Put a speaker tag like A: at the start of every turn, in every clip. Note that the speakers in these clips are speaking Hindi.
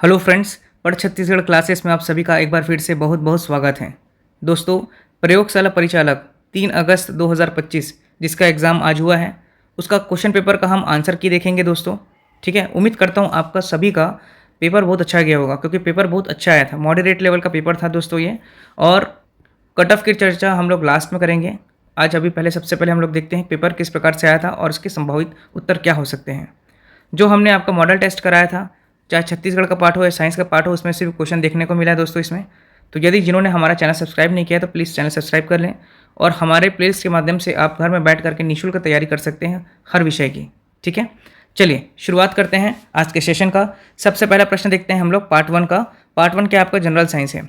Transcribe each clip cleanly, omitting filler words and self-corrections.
A: हेलो फ्रेंड्स, पढ़ छत्तीसगढ़ क्लासेस में आप सभी का एक बार फिर से बहुत बहुत स्वागत है। दोस्तों, प्रयोगशाला परिचालक 3 अगस्त 2025 जिसका एग्ज़ाम आज हुआ है, उसका क्वेश्चन पेपर का हम आंसर की देखेंगे दोस्तों। ठीक है, उम्मीद करता हूँ आपका सभी का पेपर बहुत अच्छा गया होगा, क्योंकि पेपर बहुत अच्छा आया था। मॉडरेट लेवल का पेपर था दोस्तों ये। और कट ऑफ की चर्चा हम लोग लास्ट में करेंगे। आज अभी पहले सबसे पहले हम लोग देखते हैं पेपर किस प्रकार से आया था और उसके संभावित उत्तर क्या हो सकते हैं। जो हमने आपका मॉडल टेस्ट कराया था, चाहे छत्तीसगढ़ का पार्ट हो या साइंस का पार्ट हो, उसमें से भी क्वेश्चन देखने को मिला है दोस्तों इसमें। तो यदि जिन्होंने हमारा चैनल सब्सक्राइब नहीं किया तो प्लीज़ चैनल सब्सक्राइब कर लें, और हमारे प्लेलिस्ट के माध्यम से आप घर में बैठ करके निःशुल्क तैयारी कर सकते हैं हर विषय की। ठीक है, चलिए शुरुआत करते हैं आज के सेशन का। सबसे पहला प्रश्न देखते हैं हम लोग पार्ट 1 का। पार्ट 1 क्या आपका जनरल साइंस है।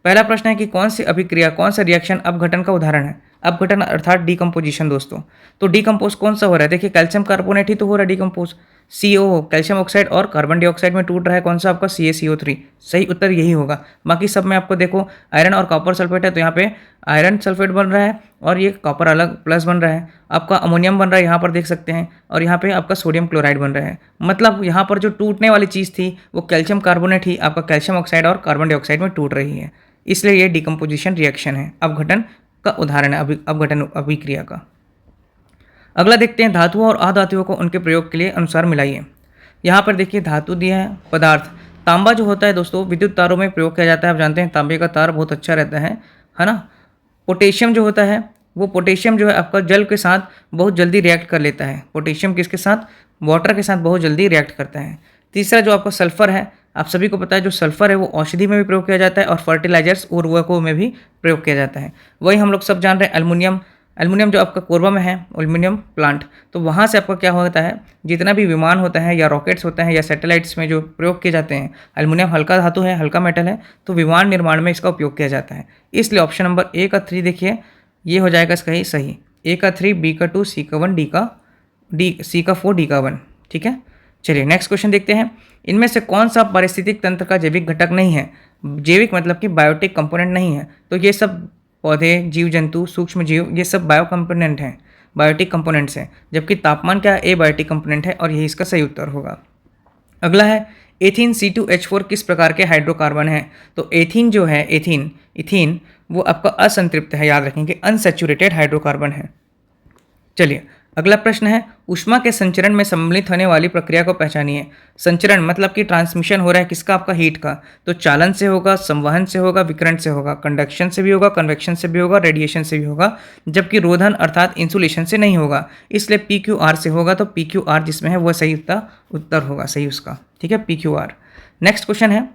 A: पहला प्रश्न है कि कौन सी अभिक्रिया, कौन सा रिएक्शन अपघटन का उदाहरण है। अपघटन अर्थात डिकम्पोजिशन दोस्तों। तो डिकम्पोज कौन सा हो रहा है, देखिए कैल्शियम कार्बोनेट ही तो हो रहा है डिकम्पोज। CO कैल्शियम ऑक्साइड और कार्बन डाइऑक्साइड में टूट रहा है, कौन सा आपका CaCO3। सही उत्तर यही होगा। बाकी सब में आपको देखो आयरन और कॉपर सल्फेट है, तो यहाँ पे आयरन सल्फेट बन रहा है और ये कॉपर अलग प्लस बन रहा है। आपका अमोनियम बन रहा है, यहाँ पर देख सकते हैं, और यहाँ पे आपका सोडियम क्लोराइड बन रहा है। मतलब यहाँ पर जो टूटने वाली चीज़ थी वो कैल्शियम कार्बोनेट ही आपका कैल्शियम ऑक्साइड और कार्बन डाइऑक्साइड में टूट रही है, इसलिए ये डिकम्पोजिशन रिएक्शन है, अपघटन का उदाहरण है, अपघटन अभिक्रिया का। अगला देखते हैं धातुओं और अधातुओं को उनके प्रयोग के लिए अनुसार मिलाइए। यहाँ पर देखिए धातु दिया है, पदार्थ। तांबा जो होता है दोस्तों विद्युत तारों में प्रयोग किया जाता है, आप जानते हैं तांबे का तार बहुत अच्छा रहता है ना। पोटेशियम जो होता है, वो पोटेशियम जो है आपका जल के साथ बहुत जल्दी रिएक्ट कर लेता है। पोटेशियम किसके साथ, वाटर के साथ बहुत जल्दी रिएक्ट करता है। तीसरा जो आपका सल्फर है, आप सभी को पता है जो सल्फर है वो औषधि में भी प्रयोग किया जाता है और फर्टिलाइजर्स उर्वरकों में भी प्रयोग किया जाता है। वही हम लोग सब जान रहे हैं एल्युमिनियम। एल्युमिनियम जो आपका कोरबा में है एल्युमिनियम प्लांट, तो वहाँ से आपका क्या होता है, जितना भी विमान होता है या रॉकेट्स होते हैं या सैटेलाइट्स में जो प्रयोग किए जाते हैं, एल्युमिनियम हल्का धातु है, हल्का मेटल है, तो विमान निर्माण में इसका उपयोग किया जाता है। इसलिए ऑप्शन नंबर ए का 3 देखिए ये हो जाएगा इसका ही सही। ए का 3, बी का 2, सी का 1, सी का 4, डी का 1। ठीक है, चलिए नेक्स्ट क्वेश्चन देखते हैं। इनमें से कौन सा पारिस्थितिक तंत्र का जैविक घटक नहीं है। जैविक मतलब कि बायोटिक कंपोनेंट नहीं है, तो ये सब पौधे, जीव जंतु, सूक्ष्म जीव, ये सब बायो कंपोनेंट हैं, बायोटिक कंपोनेंट्स हैं। जबकि तापमान क्या है, ए बायोटिक कंपोनेंट है, और यही इसका सही उत्तर होगा। अगला है एथीन C2H4 किस प्रकार के हाइड्रोकार्बन है। तो एथीन जो है, इथीन वो आपका असंतृप्त है, याद रखेंगे, अनसैचुरेटेड हाइड्रोकार्बन है। चलिए अगला प्रश्न है ऊष्मा के संचरण में सम्मिलित होने वाली प्रक्रिया को पहचानिए। संचरण मतलब कि ट्रांसमिशन हो रहा है किसका, आपका हीट का। तो चालन से होगा, संवहन से होगा, विकिरण से होगा, कंडक्शन से भी होगा, कन्वेक्शन से भी होगा, रेडिएशन से भी होगा। जबकि रोधन अर्थात इंसुलेशन से नहीं होगा, इसलिए PQR से होगा। तो PQR जिसमें है वो सही उत्तर होगा, सही उसका। ठीक है, PQR। नेक्स्ट क्वेश्चन है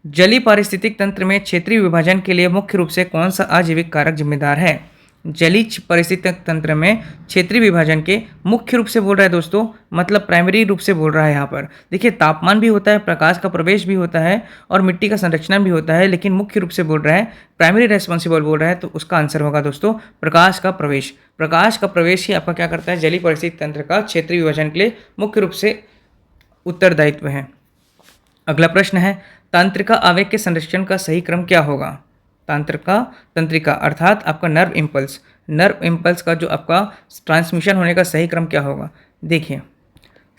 A: जलीय पारिस्थितिक तंत्र में क्षेत्रीय विभाजन के लिए मुख्य रूप से कौन सा अजैविक कारक जिम्मेदार है। जलीय पारिस्थितिक तंत्र में क्षेत्रीय विभाजन के मुख्य रूप से बोल रहा है दोस्तों, मतलब प्राइमरी रूप से बोल रहा है। यहाँ पर देखिए तापमान भी होता है, प्रकाश का प्रवेश भी होता है और मिट्टी का संरक्षण भी होता है, लेकिन मुख्य रूप से बोल रहा है, प्राइमरी रेस्पॉन्सिबल बोल रहा है, तो उसका आंसर होगा दोस्तों प्रकाश का प्रवेश। प्रकाश का प्रवेश ही आपका क्या करता है, जलीय पारिस्थितिक तंत्र का क्षेत्रीय विभाजन के लिए मुख्य रूप से उत्तरदायित्व है। अगला प्रश्न है तंत्रिका आवेग के संरक्षण का सही क्रम क्या होगा। तंत्रिका अर्थात आपका नर्व इम्पल्स का जो आपका ट्रांसमिशन होने का सही क्रम क्या होगा। देखिए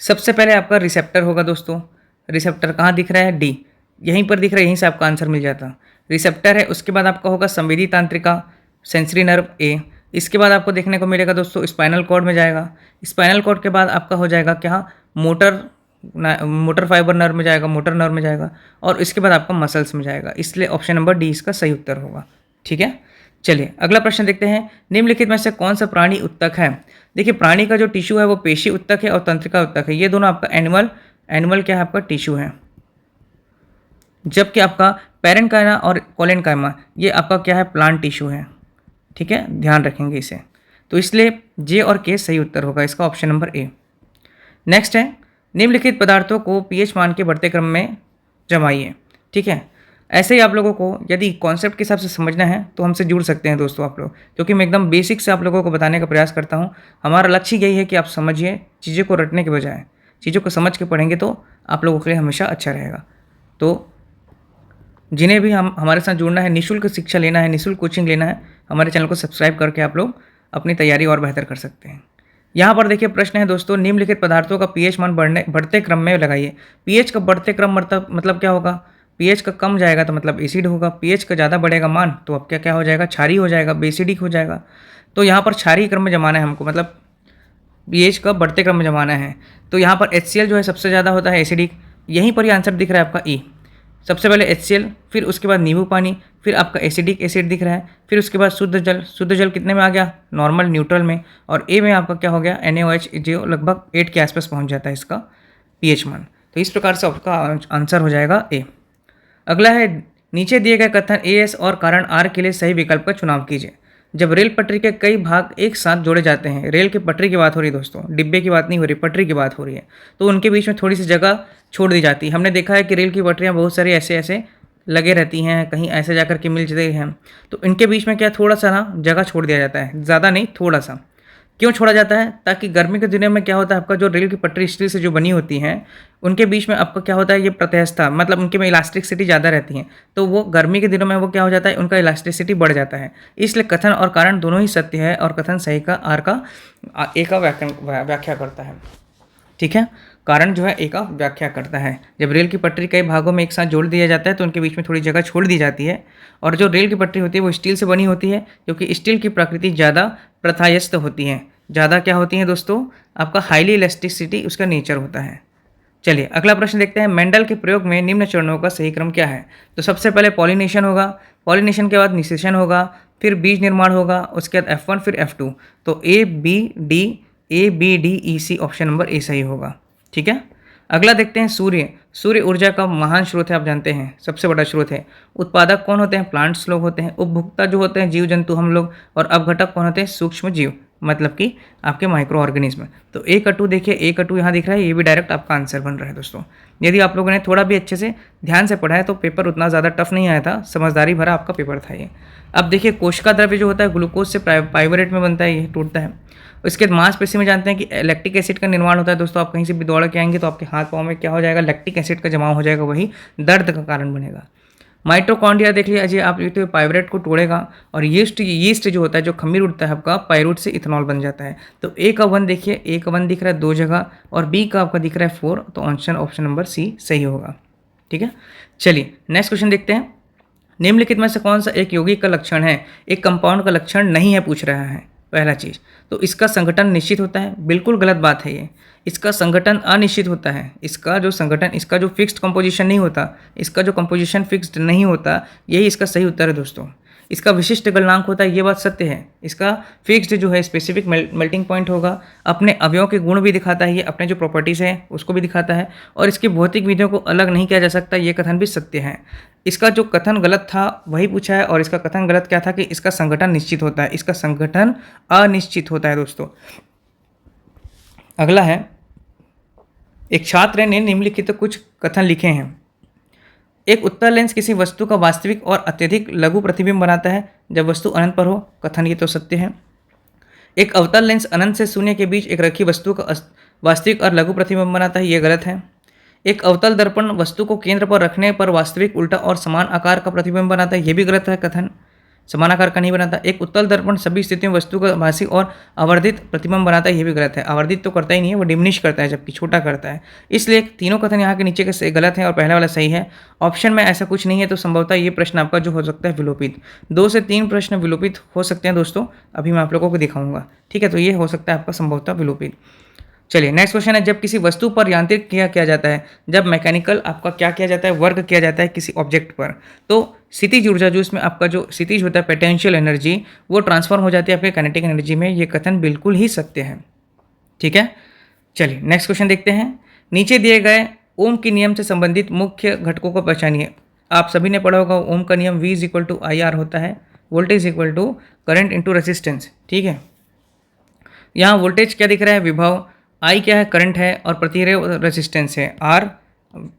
A: सबसे पहले आपका रिसेप्टर होगा दोस्तों। रिसेप्टर कहाँ दिख रहा है, डी, यहीं पर दिख रहा है, यहीं से आपका आंसर मिल जाता। रिसेप्टर है, उसके बाद आपका होगा संवेदी तंत्रिका, सेंसरी नर्व ए। इसके बाद आपको देखने को मिलेगा दोस्तों स्पाइनल कॉर्ड में जाएगा। स्पाइनल कॉर्ड के बाद आपका हो जाएगा क्या, मोटर फाइबर नर्व में जाएगा, मोटर नर्व में जाएगा, और इसके बाद आपका मसल्स में जाएगा। इसलिए ऑप्शन नंबर डी इसका सही उत्तर होगा। ठीक है, चलिए अगला प्रश्न देखते हैं निम्नलिखित में से कौन सा प्राणी उत्तक है। देखिए प्राणी का जो टिश्यू है वो पेशी उत्तक है और तंत्रिका उत्तक है। ये दोनों आपका एनिमल क्या है, आपका टिश्यू है। जबकि आपका पैरेन्काइमा और कोलेनकाइमा ये आपका क्या है, प्लांट टिश्यू है। ठीक है, ध्यान रखेंगे इसे। तो इसलिए जे और के सही उत्तर होगा इसका, ऑप्शन नंबर ए। नेक्स्ट है निम्नलिखित पदार्थों को pH मान के बढ़ते क्रम में जमाइए। ठीक है, ऐसे ही आप लोगों को यदि कॉन्सेप्ट के हिसाब से समझना है तो हमसे जुड़ सकते हैं दोस्तों आप लोग, क्योंकि मैं एकदम बेसिक से आप लोगों को बताने का प्रयास करता हूँ। हमारा लक्ष्य यही है कि आप समझिए, चीज़ों को रटने के बजाय चीज़ों को समझ के पढ़ेंगे तो आप लोगों के लिए हमेशा अच्छा रहेगा। तो जिन्हें भी हमारे साथ जुड़ना है, निःशुल्क शिक्षा लेना है, निःशुल्क कोचिंग लेना है, हमारे चैनल को सब्सक्राइब करके आप लोग अपनी तैयारी और बेहतर कर सकते हैं। यहाँ पर देखिए प्रश्न है दोस्तों, निम्नलिखित पदार्थों का पीएच मान बढ़ते क्रम में लगाइए। पीएच का बढ़ते क्रम मतलब क्या होगा? पीएच का कम जाएगा तो मतलब एसिड होगा, पीएच का ज़्यादा बढ़ेगा मान तो अब क्या क्या हो जाएगा? क्षारीय हो जाएगा, बेसिडिक हो जाएगा। तो यहाँ पर क्षारीय क्रम में जमाना है हमको, मतलब पीएच का बढ़ते क्रम में जमाना है। तो यहाँ पर HCl जो है सबसे ज़्यादा होता है एसिडिक। यहीं पर ही आंसर दिख रहा है आपका ई। सबसे पहले HCl, फिर उसके बाद नींबू पानी, फिर आपका एसिडिक एसिड दिख रहा है, फिर उसके बाद शुद्ध जल। शुद्ध जल कितने में आ गया? नॉर्मल, न्यूट्रल में। और ए में आपका क्या हो गया? NaOH, जो लगभग 8 के आसपास पहुंच जाता है इसका पीएच मान। तो इस प्रकार से आपका आंसर हो जाएगा ए। अगला है, नीचे दिए गए कथन AS और कारण R के लिए सही विकल्प का चुनाव कीजिए। जब रेल पटरी के कई भाग एक साथ जोड़े जाते हैं, रेल की पटरी की बात हो रही है दोस्तों, डिब्बे की बात नहीं हो रही, पटरी की बात हो रही है, तो उनके बीच में थोड़ी सी जगह छोड़ दी जाती है। हमने देखा है कि रेल की पटरियाँ बहुत सारी ऐसे ऐसे लगे रहती हैं, कहीं ऐसे जाकर के मिल जाते हैं, तो इनके बीच में क्या थोड़ा सा ना जगह छोड़ दिया जाता है, ज़्यादा नहीं थोड़ा सा। क्यों छोड़ा जाता है? ताकि गर्मी के दिनों में क्या होता है, आपका जो रेल की पटरी स्टील से जो बनी होती हैं, उनके बीच में आपका क्या होता है, ये प्रत्यास्थता, मतलब उनके में इलास्टिसिटी ज़्यादा रहती है, तो वो गर्मी के दिनों में वो क्या हो जाता है, उनका इलास्टिसिटी बढ़ जाता है। इसलिए कथन और कारण दोनों ही सत्य है, और कथन सही का आर का ए का व्याख्या करता है। ठीक है, कारण जो है ए का व्याख्या करता है। जब रेल की पटरी कई भागों में एक साथ जोड़ दिया जाता है तो उनके बीच में थोड़ी जगह छोड़ दी जाती है, और जो रेल की पटरी होती है वो स्टील से बनी होती है, क्योंकि स्टील की प्रकृति ज़्यादा प्रथायस्त होती है। ज़्यादा क्या होती है दोस्तों? आपका हाईली इलास्टिसिटी उसका नेचर होता है। चलिए अगला प्रश्न देखते हैं, मेंडल के प्रयोग में निम्न चरणों का सही क्रम क्या है? तो सबसे पहले पॉलिनेशन होगा, पॉलिनेशन के बाद निषेचन होगा, फिर बीज निर्माण होगा, उसके बाद F1 फिर F2। तो ABDEC ऑप्शन नंबर ए सही होगा। ठीक है, अगला देखते हैं, सूर्य। सूर्य ऊर्जा का महान स्रोत है, आप जानते हैं, सबसे बड़ा स्रोत है। उत्पादक कौन होते हैं? प्लांट्स लोग होते हैं। उपभोक्ता जो होते हैं जीव जंतु हम लोग, और अपघटक कौन होते हैं? सूक्ष्म जीव, मतलब कि आपके माइक्रो ऑर्गेनिज्म। तो A कटू देखिए, A कटू यहाँ दिख रहा है, ये भी डायरेक्ट आपका आंसर बन रहा है दोस्तों। यदि आप लोगों ने थोड़ा भी अच्छे से ध्यान से पढ़ा है तो पेपर उतना ज़्यादा टफ नहीं आया था, समझदारी भरा आपका पेपर था ये। अब देखिए, कोशिका द्रव्य जो होता है ग्लूकोज से पाइवरेट में बनता है, ये टूटता है। इसके बाद मांसपेशी में जानते हैं कि लैक्टिक एसिड का निर्माण होता है दोस्तों। आप कहीं से भी दौड़ के आएंगे तो आपके हाथ पाँव में क्या हो जाएगा? लैक्टिक एसिड का जमाव हो जाएगा, वही दर्द का कारण बनेगा। माइटोकॉन्ड्रिया देख लिया अजय, आप तो पाइवरेट को तोड़ेगा, और यीस्ट जो होता है, जो खमीर उठता है आपका, पाइरूट से इथेनॉल बन जाता है। तो ए का 1 देखिए, ए का 1 दिख रहा है 2 जगह, और बी का आपका दिख रहा है 4, तो ऑप्शन नंबर सी सही होगा। ठीक है, चलिए नेक्स्ट क्वेश्चन देखते हैं। निम्नलिखित में से कौन सा एक यौगिक का लक्षण है, एक कंपाउंड का लक्षण नहीं है, पूछ रहा है। पहला चीज तो इसका संगठन निश्चित होता है, बिल्कुल गलत बात है ये। इसका संगठन अनिश्चित होता है, इसका जो संगठन, इसका जो फिक्स्ड कंपोजिशन नहीं होता, इसका जो कंपोजिशन फिक्स्ड नहीं होता, यही इसका सही उत्तर है दोस्तों। इसका विशिष्ट गलनांक होता है, ये बात सत्य है। इसका फिक्स्ड जो है स्पेसिफिक मेल्टिंग पॉइंट होगा, अपने अवयवों के गुण भी दिखाता है, ये अपने जो प्रॉपर्टीज़ है उसको भी दिखाता है, और इसकी भौतिक विधियों को अलग नहीं किया जा सकता, ये कथन भी सत्य है। इसका जो कथन गलत था वही पूछा है, और इसका कथन गलत क्या था कि इसका संगठन निश्चित होता है, इसका संगठन अनिश्चित होता है दोस्तों। अगला है, एक छात्र ने निम्नलिखित कुछ कथन लिखे हैं। एक उत्तल लेंस किसी वस्तु का वास्तविक और अत्यधिक लघु प्रतिबिंब बनाता है जब वस्तु अनंत पर हो, कथन ये तो सत्य है। एक अवतल लेंस अनंत से शून्य के बीच एक रखी वस्तु का वास्तविक और लघु प्रतिबिंब बनाता है, ये गलत है। एक अवतल दर्पण वस्तु को केंद्र पर रखने पर वास्तविक उल्टा और समान आकार का प्रतिबिंब बनाता है, ये भी गलत है कथन, समान आकार का नहीं बनाता। एक उत्तल दर्पण सभी स्थितियों में वस्तु का भासी और आवर्धित प्रतिबिंब बनाता है, ये भी गलत है। आवर्धित तो करता ही नहीं है, वो डिमिनिश करता है, जबकि छोटा करता है। इसलिए तीनों कथन यहाँ के नीचे के गलत हैं और पहला वाला सही है। ऑप्शन में ऐसा कुछ नहीं है, तो संभवतः ये प्रश्न आपका जो हो सकता है विलोपित। 2 से 3 प्रश्न विलोपित हो सकते हैं दोस्तों, अभी मैं आप लोगों को दिखाऊंगा। ठीक है, तो ये हो सकता है आपका संभवतः विलोपित। चलिए नेक्स्ट क्वेश्चन है, जब किसी वस्तु पर यांत्रिक क्रिया किया जाता है, जब मैकेनिकल आपका क्या किया जाता है, वर्क किया जाता है किसी ऑब्जेक्ट पर, तो स्थितिज ऊर्जा जो इसमें आपका जो स्थितिज होता है, पोटेंशियल एनर्जी, वो ट्रांसफॉर्म हो जाती है आपके काइनेटिक एनर्जी में, ये कथन बिल्कुल ही सत्य है। ठीक है, चलिए नेक्स्ट क्वेश्चन देखते हैं। नीचे दिए गए ओम के नियम से संबंधित मुख्य घटकों को पहचानिए। आप सभी ने पढ़ा होगा ओम का नियम V = IR होता है, वोल्टेज = करंट इंटू रेजिस्टेंस। ठीक है, यहाँ वोल्टेज क्या दिख रहा है, विभव, I क्या है, करंट है, और प्रतिरोध रेजिस्टेंस है R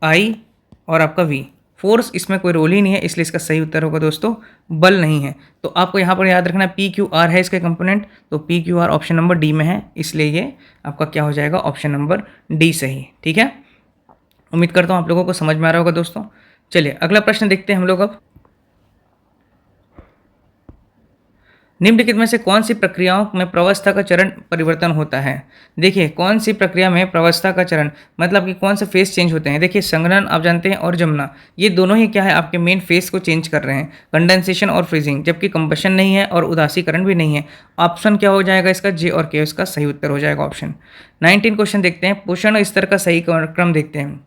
A: I, और आपका V। फोर्स इसमें कोई रोल ही नहीं है, इसलिए इसका सही उत्तर होगा दोस्तों बल नहीं है। तो आपको यहाँ पर याद रखना PQR है इसके कंपोनेंट, तो PQR ऑप्शन नंबर डी में है, इसलिए ये आपका क्या हो जाएगा, ऑप्शन नंबर डी सही। ठीक है, उम्मीद करता हूँ आप लोगों को समझ में आ रहा होगा दोस्तों। चलिए अगला प्रश्न देखते हैं हम लोग अब। निम्नलिखित में से कौन सी प्रक्रियाओं में प्रवस्था का चरण परिवर्तन होता है? देखिए कौन सी प्रक्रिया में प्रवस्था का चरण मतलब कि कौन सा फेस चेंज होते हैं? देखिए संघनन आप जानते हैं और जमना, ये दोनों ही क्या है आपके मेन फेस को चेंज कर रहे हैं, कंडेंसेशन और फ्रीजिंग, जबकि कंबशन नहीं है और उदासीकरण भी नहीं है। ऑप्शन क्या हो जाएगा इसका? जे और के इसका सही उत्तर हो जाएगा ऑप्शन। 19 क्वेश्चन देखते हैं, पोषण स्तर का सही क्रम देखते हैं।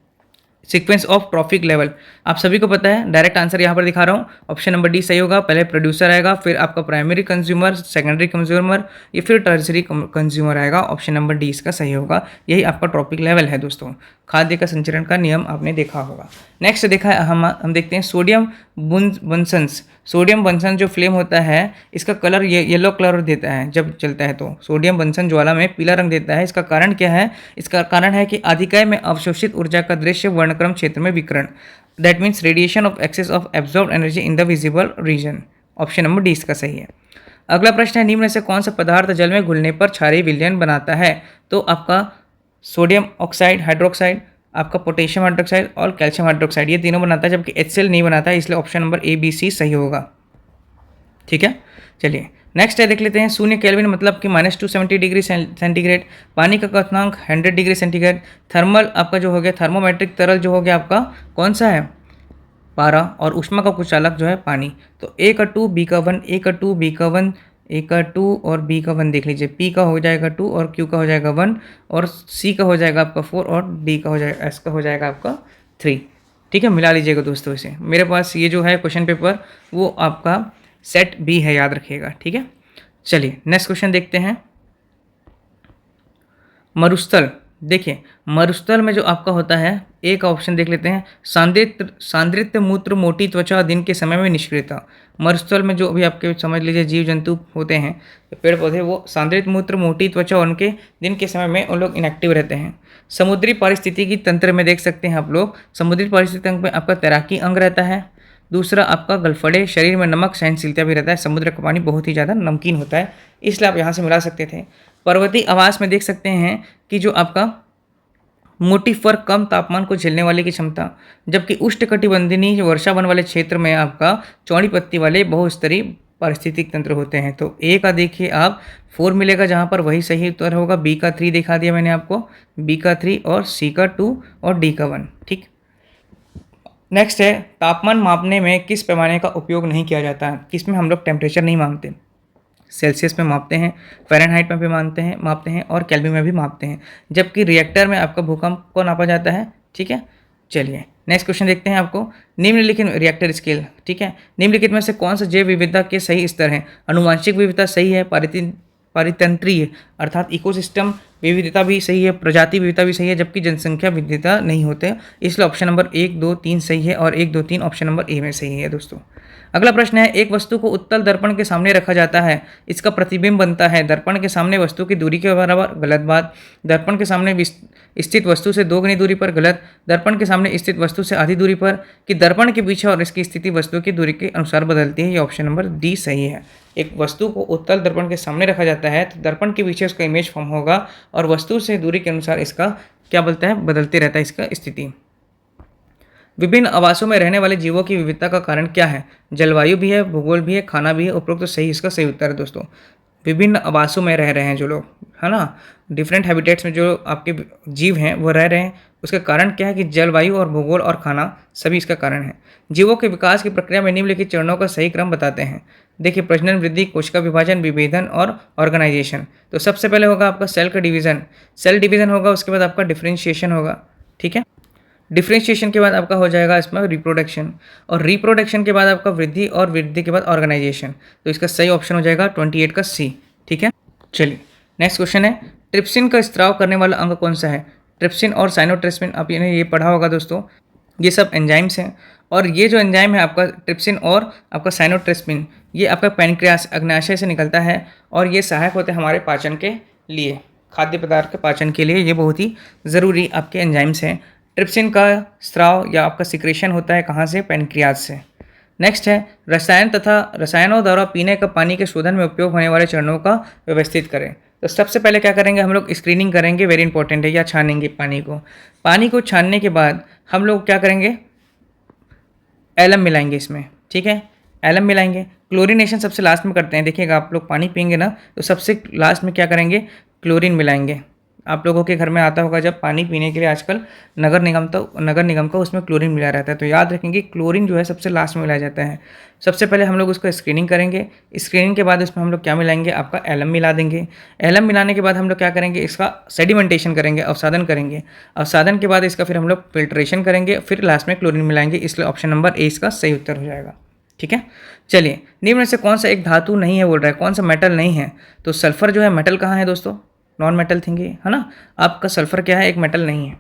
A: सीक्वेंस ऑफ ट्रॉफिक लेवल आप सभी को पता है, डायरेक्ट आंसर यहाँ पर दिखा रहा हूँ, ऑप्शन नंबर डी सही होगा। पहले प्रोड्यूसर आएगा, फिर आपका प्राइमरी कंज्यूमर, सेकेंडरी कंज्यूमर, या फिर टर्सरी कंज्यूमर आएगा। ऑप्शन नंबर डी इसका सही होगा। यही आपका ट्रॉपिक लेवल है दोस्तों। खाद्य का संचरण का नियम आपने देखा होगा। नेक्स्ट देखा है हम देखते हैं सोडियम बंसन्स। सोडियम बंसन जो फ्लेम होता है इसका कलर येलो कलर देता है जब चलता है, तो सोडियम बंसन ज्वाला में पीला रंग देता है। इसका कारण क्या है? इसका कारण है कि आधिकाय में अवशोषित ऊर्जा का दृश्य वर्णक्रम क्षेत्र में विकिरण, that means radiation of excess of absorbed energy in the visible region. Option number D इसका सही है। अगला प्रश्न है, निम्न में से कौन सा पदार्थ जल में घुलने पर क्षारीय विलयन बनाता है? तो आपका सोडियम ऑक्साइड हाइड्रोक्साइड, आपका पोटेशियम हाइड्रोक्साइड और कैल्शियम हाइड्रोक्साइड, ये तीनों बनाता है, जबकि HCl नहीं बनाता है, इसलिए option number A B C सही होगा। ठीक है, चलिए नेक्स्ट है देख लेते हैं। शून्य केल्विन मतलब कि -270 डिग्री सेंटीग्रेड, पानी का क्वथनांक 100 डिग्री सेंटीग्रेड, थर्मल आपका जो हो गया थर्मोमेट्रिक तरल जो हो गया आपका कौन सा है? पारा, और ऊष्मा का कुचालक जो है पानी। तो ए का 2 बी का 1, ए का 2 बी का 1, ए का 2 और बी का 1 देख लीजिए। पी का हो जाएगा 2 और क्यू का हो जाएगा 1 और सी का हो जाएगा आपका 4 और डी का हो जाएगा एस का हो जाएगा आपका 3। ठीक है, मिला लीजिएगा दोस्तों इसे। मेरे पास ये जो है क्वेश्चन पेपर वो आपका सेट बी है, याद रखिएगा। ठीक है, चलिए नेक्स्ट क्वेश्चन देखते हैं। मरुस्थल, देखिए मरुस्थल में जो आपका होता है, एक ऑप्शन देख लेते हैं, सांद्रित मूत्र मोटी त्वचा दिन के समय में निष्क्रियता। मरुस्थल में जो अभी आपके समझ लीजिए जीव जंतु होते हैं, पेड़ पौधे, वो सांद्रित मूत्र मोटी त्वचा उनके दिन के समय में उन लोग इनएक्टिव रहते हैं। समुद्री पारिस्थितिकी तंत्र में देख सकते हैं आप लोग, समुद्री पारिस्थितिकी तंत्र में आपका तैराकी अंग रहता है। दूसरा आपका गलफड़े, शरीर में नमक सहनशीलता भी रहता है, समुद्र का पानी बहुत ही ज़्यादा नमकीन होता है, इसलिए आप यहाँ से मिला सकते थे। पर्वतीय आवास में देख सकते हैं कि जो आपका मोटी फर कम तापमान को झेलने वाले की क्षमता, जबकि उष्णकटिबंधीय वर्षा वन वाले क्षेत्र में आपका चौड़ी पत्ती वाले बहुस्तरीय पारिस्थितिक तंत्र होते हैं। तो ए का देखिए आप 4 मिलेगा, जहाँ पर वही सही उत्तर होगा। बी का 3 दिखा दिया मैंने आपको, बी का 3 और सी का 2 और डी का 1। ठीक, नेक्स्ट है, तापमान मापने में किस पैमाने का उपयोग नहीं किया जाता है? किसमें हम लोग टेम्परेचर नहीं मापते? सेल्सियस में मापते हैं, फ़ारेनहाइट में भी मापते हैं और केल्विन में भी मापते हैं, जबकि रिएक्टर में आपका भूकंप को नापा जाता है। ठीक है, चलिए नेक्स्ट क्वेश्चन देखते हैं आपको। निम्नलिखित रिएक्टर स्केल, ठीक है, निम्नलिखित में से कौन सा जैव विविधता के सही स्तर है? अनुवांशिक विविधता सही है, पारितंत्रीय अर्थात इकोसिस्टम विविधता भी सही है, प्रजाति विविधता भी सही है, जबकि जनसंख्या विविधता नहीं होते, इसलिए ऑप्शन नंबर 1, 2, 3 सही है और 1, 2, 3 ऑप्शन नंबर ए में सही है दोस्तों। अगला प्रश्न है, एक वस्तु को उत्तल दर्पण के सामने रखा जाता है, इसका प्रतिबिंब बनता है दर्पण के सामने वस्तु की दूरी के बराबर, गलत बात। दर्पण के सामने स्थित वस्तु से 2 गुनी दूरी पर, गलत। दर्पण के सामने स्थित वस्तु से आधी दूरी पर, कि दर्पण के पीछे और इसकी स्थिति वस्तु की दूरी के अनुसार बदलती है, ये ऑप्शन नंबर डी सही है। एक वस्तु को उत्तल दर्पण के सामने रखा जाता है तो दर्पण के पीछे उसका इमेज फॉर्म होगा और वस्तु से दूरी के अनुसार इसका क्या बोलता है, बदलते रहता है इसका स्थिति। विभिन्न आवासों में रहने वाले जीवों की विविधता का कारण क्या है? जलवायु भी है, भूगोल भी है, खाना भी है, उपरोक्त तो सही इसका सही उत्तर है दोस्तों। विभिन्न आवासों में रह रहे हैं जो लोग, है ना, डिफरेंट हैबिटेट्स में जो आपके जीव हैं वो रह रहे हैं, उसका कारण क्या है कि जलवायु और भूगोल और खाना सभी इसका कारण है। जीवों के विकास की प्रक्रिया में निम्नलिखित चरणों का सही क्रम बताते हैं। देखिए प्रजनन, वृद्धि, कोशिका विभाजन, विभेदन और ऑर्गेनाइजेशन। तो सबसे पहले होगा आपका सेल का डिवीजन, सेल डिवीजन होगा, उसके बाद आपका डिफ्रेंशिएशन होगा। ठीक है, डिफ्रेंशिएशन के बाद आपका हो जाएगा इसमें रिप्रोडक्शन, और रिप्रोडक्शन के बाद आपका वृद्धि, और वृद्धि के बाद ऑर्गेनाइजेशन। तो इसका सही ऑप्शन हो जाएगा 28 का सी। ठीक है, चलिए नेक्स्ट क्वेश्चन है, ट्रिप्सिन का स्त्राव करने वाला अंग कौन सा है? ट्रिप्सिन और साइनोट्रिप्सिन, आप ये पढ़ा होगा दोस्तों, ये सब एंजाइम्स हैं, और ये जो एंजाइम है आपका ट्रिप्सिन और आपका साइनोट्रिप्सिन, ये आपका पैनक्रियास अग्नाशय से निकलता है, और ये सहायक होते हैं हमारे पाचन के लिए, खाद्य पदार्थ के पाचन के लिए ये बहुत ही ज़रूरी आपके एंजाइम्स हैं। ट्रिप्सिन का स्राव या आपका सिक्रेशन होता है कहाँ से? पैनक्रियाज से। नेक्स्ट है, रसायनों द्वारा पीने का पानी के शोधन में उपयोग होने वाले चरणों का व्यवस्थित करें। तो सबसे पहले क्या करेंगे हम लोग? स्क्रीनिंग करेंगे, वेरी इंपॉर्टेंट है, या छानेंगे पानी को। पानी को छानने के बाद हम लोग क्या करेंगे? एलम मिलाएंगे इसमें। ठीक है, एलम मिलाएंगे। क्लोरीनेशन सबसे लास्ट में करते हैं। देखिएगा आप लोग पानी पियेंगे ना तो सबसे लास्ट में क्या करेंगे, क्लोरीन मिलाएंगे। आप लोगों के घर में आता होगा जब पानी पीने के लिए आजकल नगर निगम का उसमें क्लोरीन मिला रहता है, तो याद रखेंगे क्लोरीन जो है सबसे लास्ट में मिलाया जाता है। सबसे पहले हम लोग उसको स्क्रीनिंग करेंगे। स्क्रीनिंग के बाद उसमें हम लोग क्या मिलाएंगे, आपका एलम मिला देंगे। एलम मिलाने के बाद हम लोग क्या करेंगे, इसका सेडिमेंटेशन करेंगे, अवसादन करेंगे। अवसादन के बाद इसका फिर हम लोग फिल्ट्रेशन करेंगे, फिर लास्ट में क्लोरीन मिलाएंगे। इसलिए ऑप्शन नंबर ए इसका सही उत्तर हो जाएगा। ठीक है, चलिए निम्न में से कौन सा एक धातु नहीं है बोल रहा है, कौन सा मेटल नहीं है। तो सल्फर जो है मेटल कहाँ है दोस्तों, नॉन मेटल थिंग है ना। आपका सल्फर क्या है, एक मेटल नहीं है।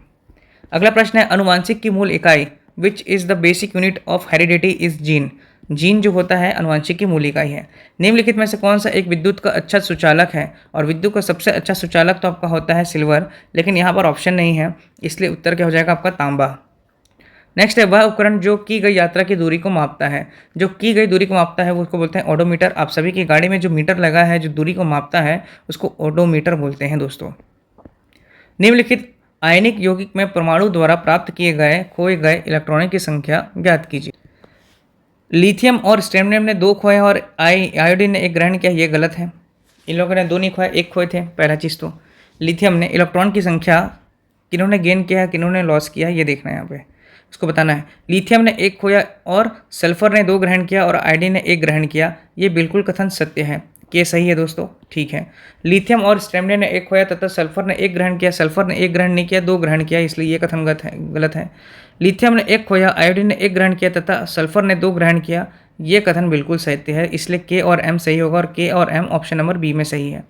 A: अगला प्रश्न है अनुवांशिक की मूल इकाई which is the basic unit of heredity is gene. Gene जो होता है अनुवांशिक की मूल इकाई है। निम्नलिखित में से कौन सा एक विद्युत का अच्छा सुचालक है, और विद्युत का सबसे अच्छा सुचालक तो आपका होता है सिल्वर, लेकिन यहाँ पर ऑप्शन नहीं है, इसलिए उत्तर क्या हो जाएगा आपका तांबा। नेक्स्ट है वह उपकरण जो की गई यात्रा की दूरी को मापता है। जो की गई दूरी को मापता है वो उसको बोलते हैं ओडोमीटर। आप सभी की गाड़ी में जो मीटर लगा है जो दूरी को मापता है उसको ओडोमीटर बोलते हैं दोस्तों। निम्नलिखित आयनिक यौगिक में परमाणु द्वारा प्राप्त किए गए खोए गए इलेक्ट्रॉनों की संख्या ज्ञात कीजिए। लिथियम और स्ट्रोमियम ने 2 खोए और आयोडीन ने 1 ग्रहण किया, ये गलत है। इन लोगों ने 2 नहीं खोया, 1 खोए थे। पहला चीज़ तो लिथियम ने इलेक्ट्रॉन की संख्या किन्होंने गेन किया है, किन्होंने लॉस किया, ये देखना है यहाँ पे, इसको बताना है। लिथियम ने 1 खोया और सल्फर ने 2 ग्रहण किया और आयोडीन ने 1 ग्रहण किया, ये बिल्कुल कथन सत्य है। ये सही है दोस्तों, ठीक है। लिथियम और स्ट्रोमियम ने 1 खोया तथा सल्फर ने 1 ग्रहण किया, सल्फर ने 1 ग्रहण नहीं किया, 2 ग्रहण किया, इसलिए ये कथन गलत है। लिथियम ने 1 खोया, आयोडीन ने 1 ग्रहण किया तथा सल्फर ने 2 ग्रहण किया, ये कथन बिल्कुल सत्य है, इसलिए के और एम सही होगा और के और एम ऑप्शन नंबर बी में सही है।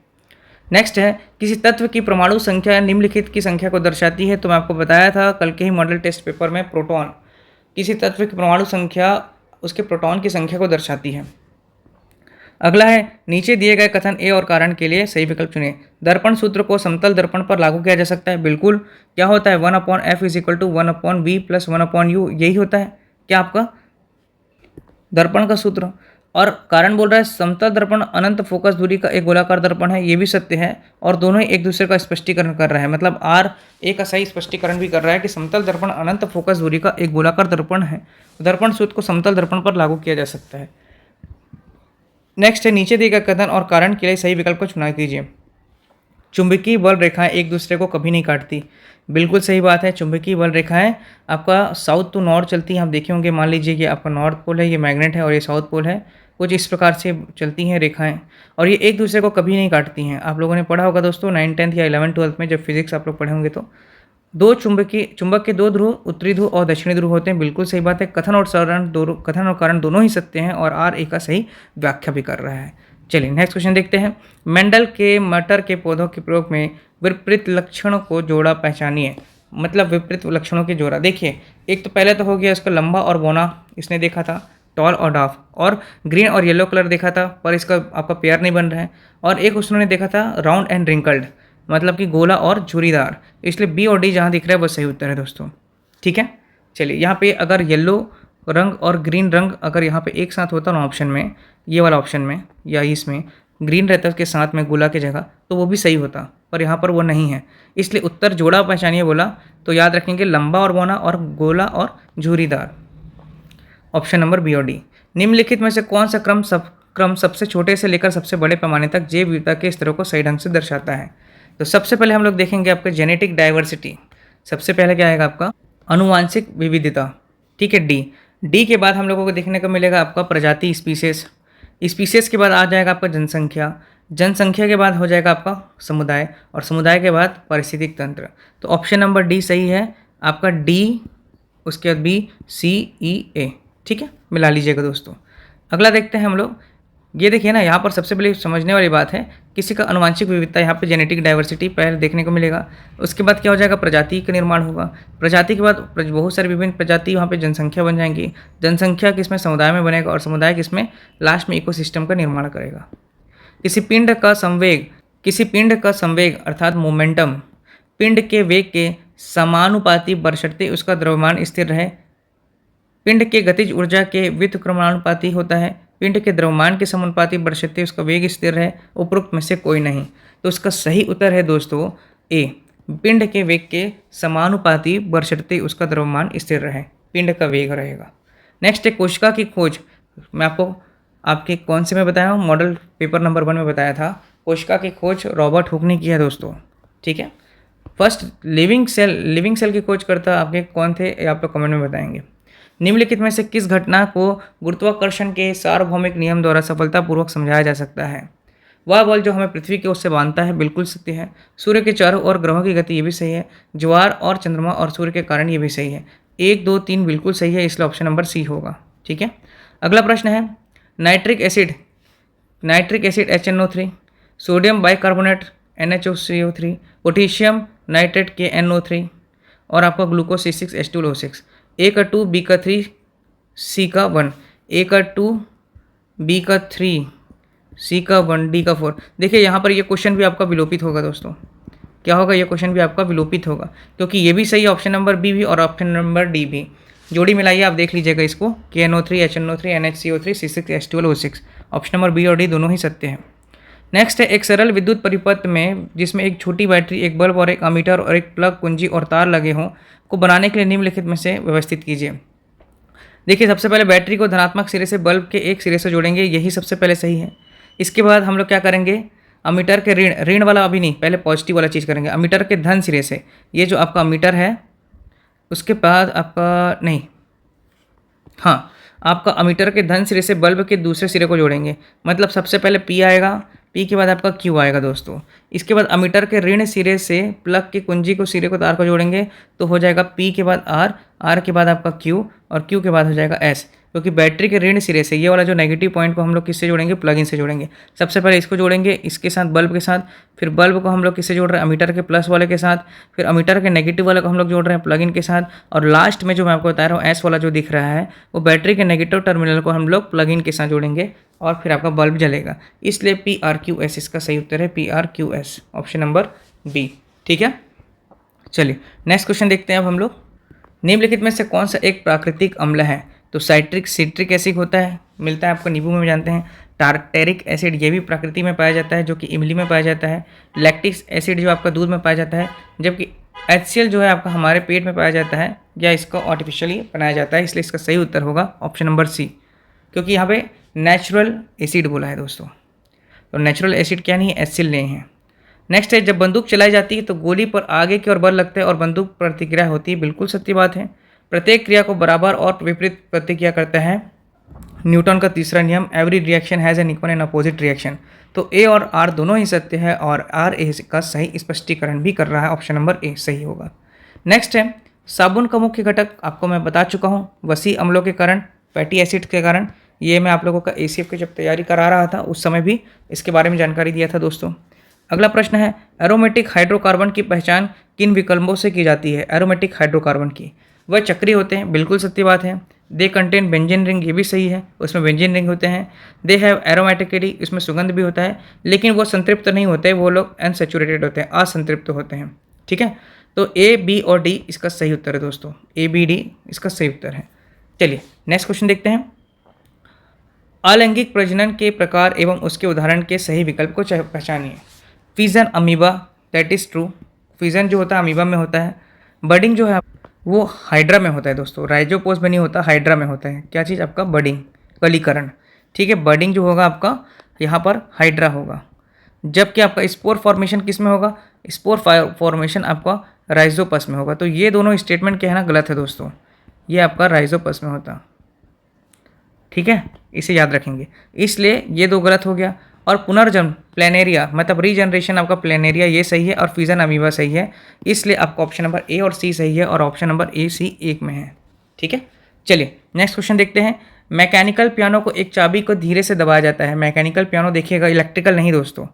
A: नेक्स्ट है किसी तत्व की परमाणु संख्या निम्नलिखित की संख्या को दर्शाती है। तो मैं आपको बताया था कल के ही मॉडल टेस्ट पेपर में, प्रोटॉन, किसी तत्व की परमाणु संख्या उसके प्रोटॉन की संख्या को दर्शाती है। अगला है नीचे दिए गए कथन ए और कारण के लिए सही विकल्प चुनें। दर्पण सूत्र को समतल दर्पण पर लागू किया जा सकता है, बिल्कुल। क्या होता है 1/f = 1/v + 1/u, यही होता है क्या आपका दर्पण का सूत्र। और कारण बोल रहा है समतल दर्पण अनंत फोकस दूरी का एक गोलाकार दर्पण है, ये भी सत्य है। और दोनों ही एक दूसरे का स्पष्टीकरण कर रहा है, मतलब आर ए का सही स्पष्टीकरण भी कर रहा है कि समतल दर्पण अनंत फोकस दूरी का एक गोलाकार दर्पण है। दर्पण सूत्र को समतल दर्पण पर लागू किया जा सकता है। नेक्स्ट है नीचे दिए गए कथन और कारण के लिए सही विकल्प को चुनाव कीजिए। चुंबकीय बल रेखाएं एक दूसरे को कभी नहीं काटती, बिल्कुल सही बात है। चुंबकीय बल रेखाएं आपका साउथ टू नॉर्थ चलती हैं। आप देखे होंगे, मान लीजिए कि आपका नॉर्थ पोल है, ये मैग्नेट है और ये साउथ पोल है, कुछ इस प्रकार से चलती हैं रेखाएं और ये एक दूसरे को कभी नहीं काटती हैं। आप लोगों ने पढ़ा होगा दोस्तों 9th 10th या 11th 12th में, जब फिजिक्स आप लोग पढ़े होंगे तो चुंबक के 2 ध्रुव उत्तरी ध्रुव और दक्षिणी ध्रुव होते हैं, बिल्कुल सही बात है। कथन और कारण दोनों ही सत्य हैं और आर ए का सही व्याख्या भी कर रहा है। चलिए नेक्स्ट क्वेश्चन देखते हैं। मेंडल के मटर के पौधों के प्रयोग में विपरीत लक्षणों को जोड़ा पहचानिए। मतलब विपरीत लक्षणों के जोड़ा, देखिए एक तो पहले तो हो गया इसका लंबा और बौना, इसने देखा था टॉल और डाफ, और ग्रीन और येलो कलर देखा था पर इसका आपका पेयर नहीं बन रहा है। और एक उसने देखा था राउंड एंड रिंकल्ड, मतलब कि गोला और झुरीदार, इसलिए बी और डी जहाँ दिख रहा है वो सही उत्तर है दोस्तों। ठीक है, चलिए यहाँ पे अगर येलो रंग और ग्रीन रंग अगर यहाँ पे एक साथ होता ना ऑप्शन में, ये वाला ऑप्शन में या इसमें ग्रीन रहता उसके साथ में गोला की जगह, तो वो भी सही होता, पर यहाँ पर वो नहीं है, इसलिए उत्तर जोड़ा पहचानिए बोला तो याद रखेंगे लंबा और बौना और गोला और झुरीदार, ऑप्शन नंबर बी और डी। निम्नलिखित में से कौन सा क्रम सबसे छोटे से लेकर सबसे बड़े पैमाने तक जैव विविधता के स्तरों को सही ढंग से दर्शाता है। तो सबसे पहले हम लोग देखेंगे आपका जेनेटिक डाइवर्सिटी। सबसे पहले क्या आएगा आपका अनुवांशिक विविधता, ठीक है डी के बाद हम लोगों को देखने को मिलेगा आपका प्रजाति स्पीसीज के बाद आ जाएगा आपका जनसंख्या के बाद हो जाएगा आपका समुदाय, और समुदाय के बाद पारिस्थितिक तंत्र। तो ऑप्शन नंबर डी सही है आपका डी, उसके बाद बी सी ई ए, ठीक है, मिला लीजिएगा दोस्तों। अगला देखते हैं हम लोग, ये देखिए ना यहाँ पर सबसे पहले समझने वाली बात है किसी का अनुवांशिक विविधता, यहाँ पे जेनेटिक डाइवर्सिटी पहले देखने को मिलेगा। उसके बाद क्या हो जाएगा प्रजाति का निर्माण होगा, प्रजाति के बाद बहुत सारी विभिन्न प्रजाति वहाँ पे जनसंख्या बन जाएंगी, जनसंख्या किसमें समुदाय में बनेगा और समुदाय किसमें लास्ट में इकोसिस्टम का निर्माण करेगा। किसी पिंड का संवेग अर्थात मोमेंटम पिंड के वेग के समानुपाती बशर्ते उसका द्रव्यमान स्थिर रहे। पिंड के गतिज ऊर्जा के व्युत्क्रमणानुपाती होता है, पिंड के द्रव्यमान के समानुपाती बशर्ते उसका वेग स्थिर रहे, उपरोक्त में से कोई नहीं। तो उसका सही उत्तर है दोस्तों ए, पिंड के वेग के समानुपाती बशर्ते उसका द्रव्यमान स्थिर रहे, पिंड का वेग रहेगा। नेक्स्ट है कोशिका की खोज मैं आपको आपके कौन से में बताया हूँ, मॉडल पेपर नंबर 1 में बताया था। कोशिका की खोज रॉबर्ट हुक ने की है दोस्तों, ठीक है। फर्स्ट लिविंग सेल की खोज करता आपके कौन थे, ये आप लोग कमेंट में बताएंगे। निम्नलिखित में से किस घटना को गुरुत्वाकर्षण के सार्वभौमिक नियम द्वारा सफलतापूर्वक समझाया जा सकता है? वह बल जो हमें पृथ्वी की ओर से बांधता है, बिल्कुल सत्य है। सूर्य के चारों ओर ग्रहों की गति, ये भी सही है। ज्वार और चंद्रमा और सूर्य के कारण, ये भी सही है। 1, 2, 3 बिल्कुल सही है, इसलिए ऑप्शन नंबर सी होगा, ठीक है। अगला प्रश्न है, nitric acid HNO3, sodium bicarbonate NHCO3, potassium nitrate KNO3 और आपका ग्लूकोज C6H12O6। ए का 2, बी का 3, सी का 1। ए का 2, बी का 3, सी का 1, डी का 4। देखिए यहाँ पर ये क्वेश्चन भी आपका विलोपित होगा दोस्तों। क्या होगा? ये क्वेश्चन भी आपका विलोपित होगा, क्योंकि ये भी सही है, ऑप्शन नंबर बी भी और ऑप्शन नंबर डी भी। जोड़ी मिलाइए, आप देख लीजिएगा इसको, KNO3 HNO3 NHCO3 C6H12O6। Option number B और डी दोनों ही सत्य हैं। नेक्स्ट है, एक सरल विद्युत परिपथ में जिसमें एक छोटी बैटरी, एक बल्ब और एक अमीटर और एक प्लग, कुंजी और तार लगे हों को बनाने के लिए निम्नलिखित में से व्यवस्थित कीजिए। देखिए, सबसे पहले बैटरी को धनात्मक सिरे से बल्ब के एक सिरे से जोड़ेंगे, यही सबसे पहले सही है। इसके बाद हम लोग क्या करेंगे, अमीटर के ऋण वाला अभी नहीं, पहले पॉजिटिव वाला चीज़ करेंगे। अमीटर के धन सिरे से, ये जो आपका अमीटर है, उसके बाद आपका नहीं, हाँ, आपका अमीटर के धन सिरे से बल्ब के दूसरे सिरे को जोड़ेंगे। मतलब सबसे पहले P आएगा, P के बाद आपका Q आएगा दोस्तों। इसके बाद अमीटर के ऋण सिरे से प्लग की कुंजी को, सिरे को, तार को जोड़ेंगे, तो हो जाएगा P के बाद R, R के बाद आपका Q और Q के बाद हो जाएगा S। क्योंकि बैटरी के ऋण सिरे से ये वाला जो नेगेटिव पॉइंट को हम लोग किससे जोड़ेंगे, प्लग इन से जोड़ेंगे। सबसे पहले इसको जोड़ेंगे, इसके साथ बल्ब के साथ, फिर बल्ब को हम लोग किससे जोड़ रहे हैं, अमीटर के प्लस वाले के साथ, फिर अमीटर के नेगेटिव वाले को हम लोग जोड़ रहे हैं प्लग इन के साथ, और लास्ट में जो मैं आपको बता रहा हूँ एस वाला जो दिख रहा है, वो बैटरी के नेगेटिव टर्मिनल को हम लोग प्लग इन के साथ जोड़ेंगे और फिर आपका बल्ब जलेगा। इसलिए PRQS इसका सही उत्तर है, PRQS, ऑप्शन नंबर बी, ठीक है। चलिए नेक्स्ट क्वेश्चन देखते हैं अब हम लोग। निम्नलिखित में से कौन सा एक प्राकृतिक अम्ल है? तो सिट्रिक एसिड होता है, मिलता है आपको नींबू में, जानते हैं। टार्टेरिक एसिड, ये भी प्रकृति में पाया जाता है, जो कि इमली में पाया जाता है। लैक्टिक एसिड जो आपका दूध में पाया जाता है, जबकि HCl जो है आपका हमारे पेट में पाया जाता है, या इसको आर्टिफिशियली बनाया जाता है। इसलिए इसका सही उत्तर होगा ऑप्शन नंबर सी, क्योंकि यहाँ पे नेचुरल एसिड बोला है दोस्तों। तो नेचुरल एसिड क्या नहीं है, HCl नहीं है। नेक्स्ट है, जब बंदूक चलाई जाती है तो गोली पर आगे की ओर बल लगता है और बंदूक प्रतिक्रिया होती है, बिल्कुल सत्य बात है। प्रत्येक क्रिया को बराबर और विपरीत प्रतिक्रिया करता है, न्यूटन का तीसरा नियम, every reaction has an equal and opposite reaction. तो ए और आर दोनों ही सत्य है और आर ए का सही स्पष्टीकरण भी कर रहा है, ऑप्शन नंबर ए सही होगा। नेक्स्ट है, साबुन का मुख्य घटक आपको मैं बता चुका हूँ, वसी अम्लों के कारण, फैटी एसिड के कारण। ये मैं आप लोगों का ACF की जब तैयारी करा रहा था उस समय भी इसके बारे में जानकारी दिया था दोस्तों। अगला प्रश्न है, एरोमेटिक हाइड्रोकार्बन की पहचान किन विकल्पों से की जाती है? एरोमेटिक हाइड्रोकार्बन की, वह चक्रीय होते हैं, बिल्कुल सत्य बात है। दे कंटेन बेंजीन रिंग, ये भी सही है, उसमें बेंजीन रिंग होते हैं। दे हैव एरोमेटिकली, इसमें सुगंध भी होता है, लेकिन वो संतृप्त नहीं होते, वो लोग अनसेचुरेटेड होते हैं, असंतृप्त होते हैं, ठीक है। तो A, B और D इसका सही उत्तर है दोस्तों, A, B, D इसका सही उत्तर है। चलिए नेक्स्ट क्वेश्चन देखते हैं। अलैंगिक प्रजनन के प्रकार एवं उसके उदाहरण के सही विकल्प को पहचानिए। Fission amoeba, that is true, fission जो होता है अमीबा में होता है। बडिंग जो है वो हाइड्रा में होता है दोस्तों, राइजोपोस में नहीं होता, हाइड्रा में होता है। क्या चीज़ आपका? बडिंग, कलीकरण, ठीक है। बडिंग जो होगा आपका यहाँ पर हाइड्रा होगा, जबकि आपका स्पोर फॉर्मेशन किस में होगा? स्पोर फॉर्मेशन आपका राइजोपस में होगा। तो ये दोनों स्टेटमेंट क्या है ना, गलत है दोस्तों, ये आपका राइजोपस में होता, ठीक है, इसे याद रखेंगे। इसलिए ये दो गलत हो गया। और पुनर्जन्म प्लेनेरिया मतलब रीजनरेशन आपका प्लेनेरिया, ये सही है, और फ्यूजन अमीबा सही है। इसलिए आपका ऑप्शन नंबर ए और सी सही है, और ऑप्शन नंबर ए सी एक में है, ठीक है। चलिए नेक्स्ट क्वेश्चन देखते हैं। मैकेनिकल पियानो को एक चाबी को धीरे से दबाया जाता है। मैकेनिकल पियानो देखिएगा, इलेक्ट्रिकल नहीं दोस्तों,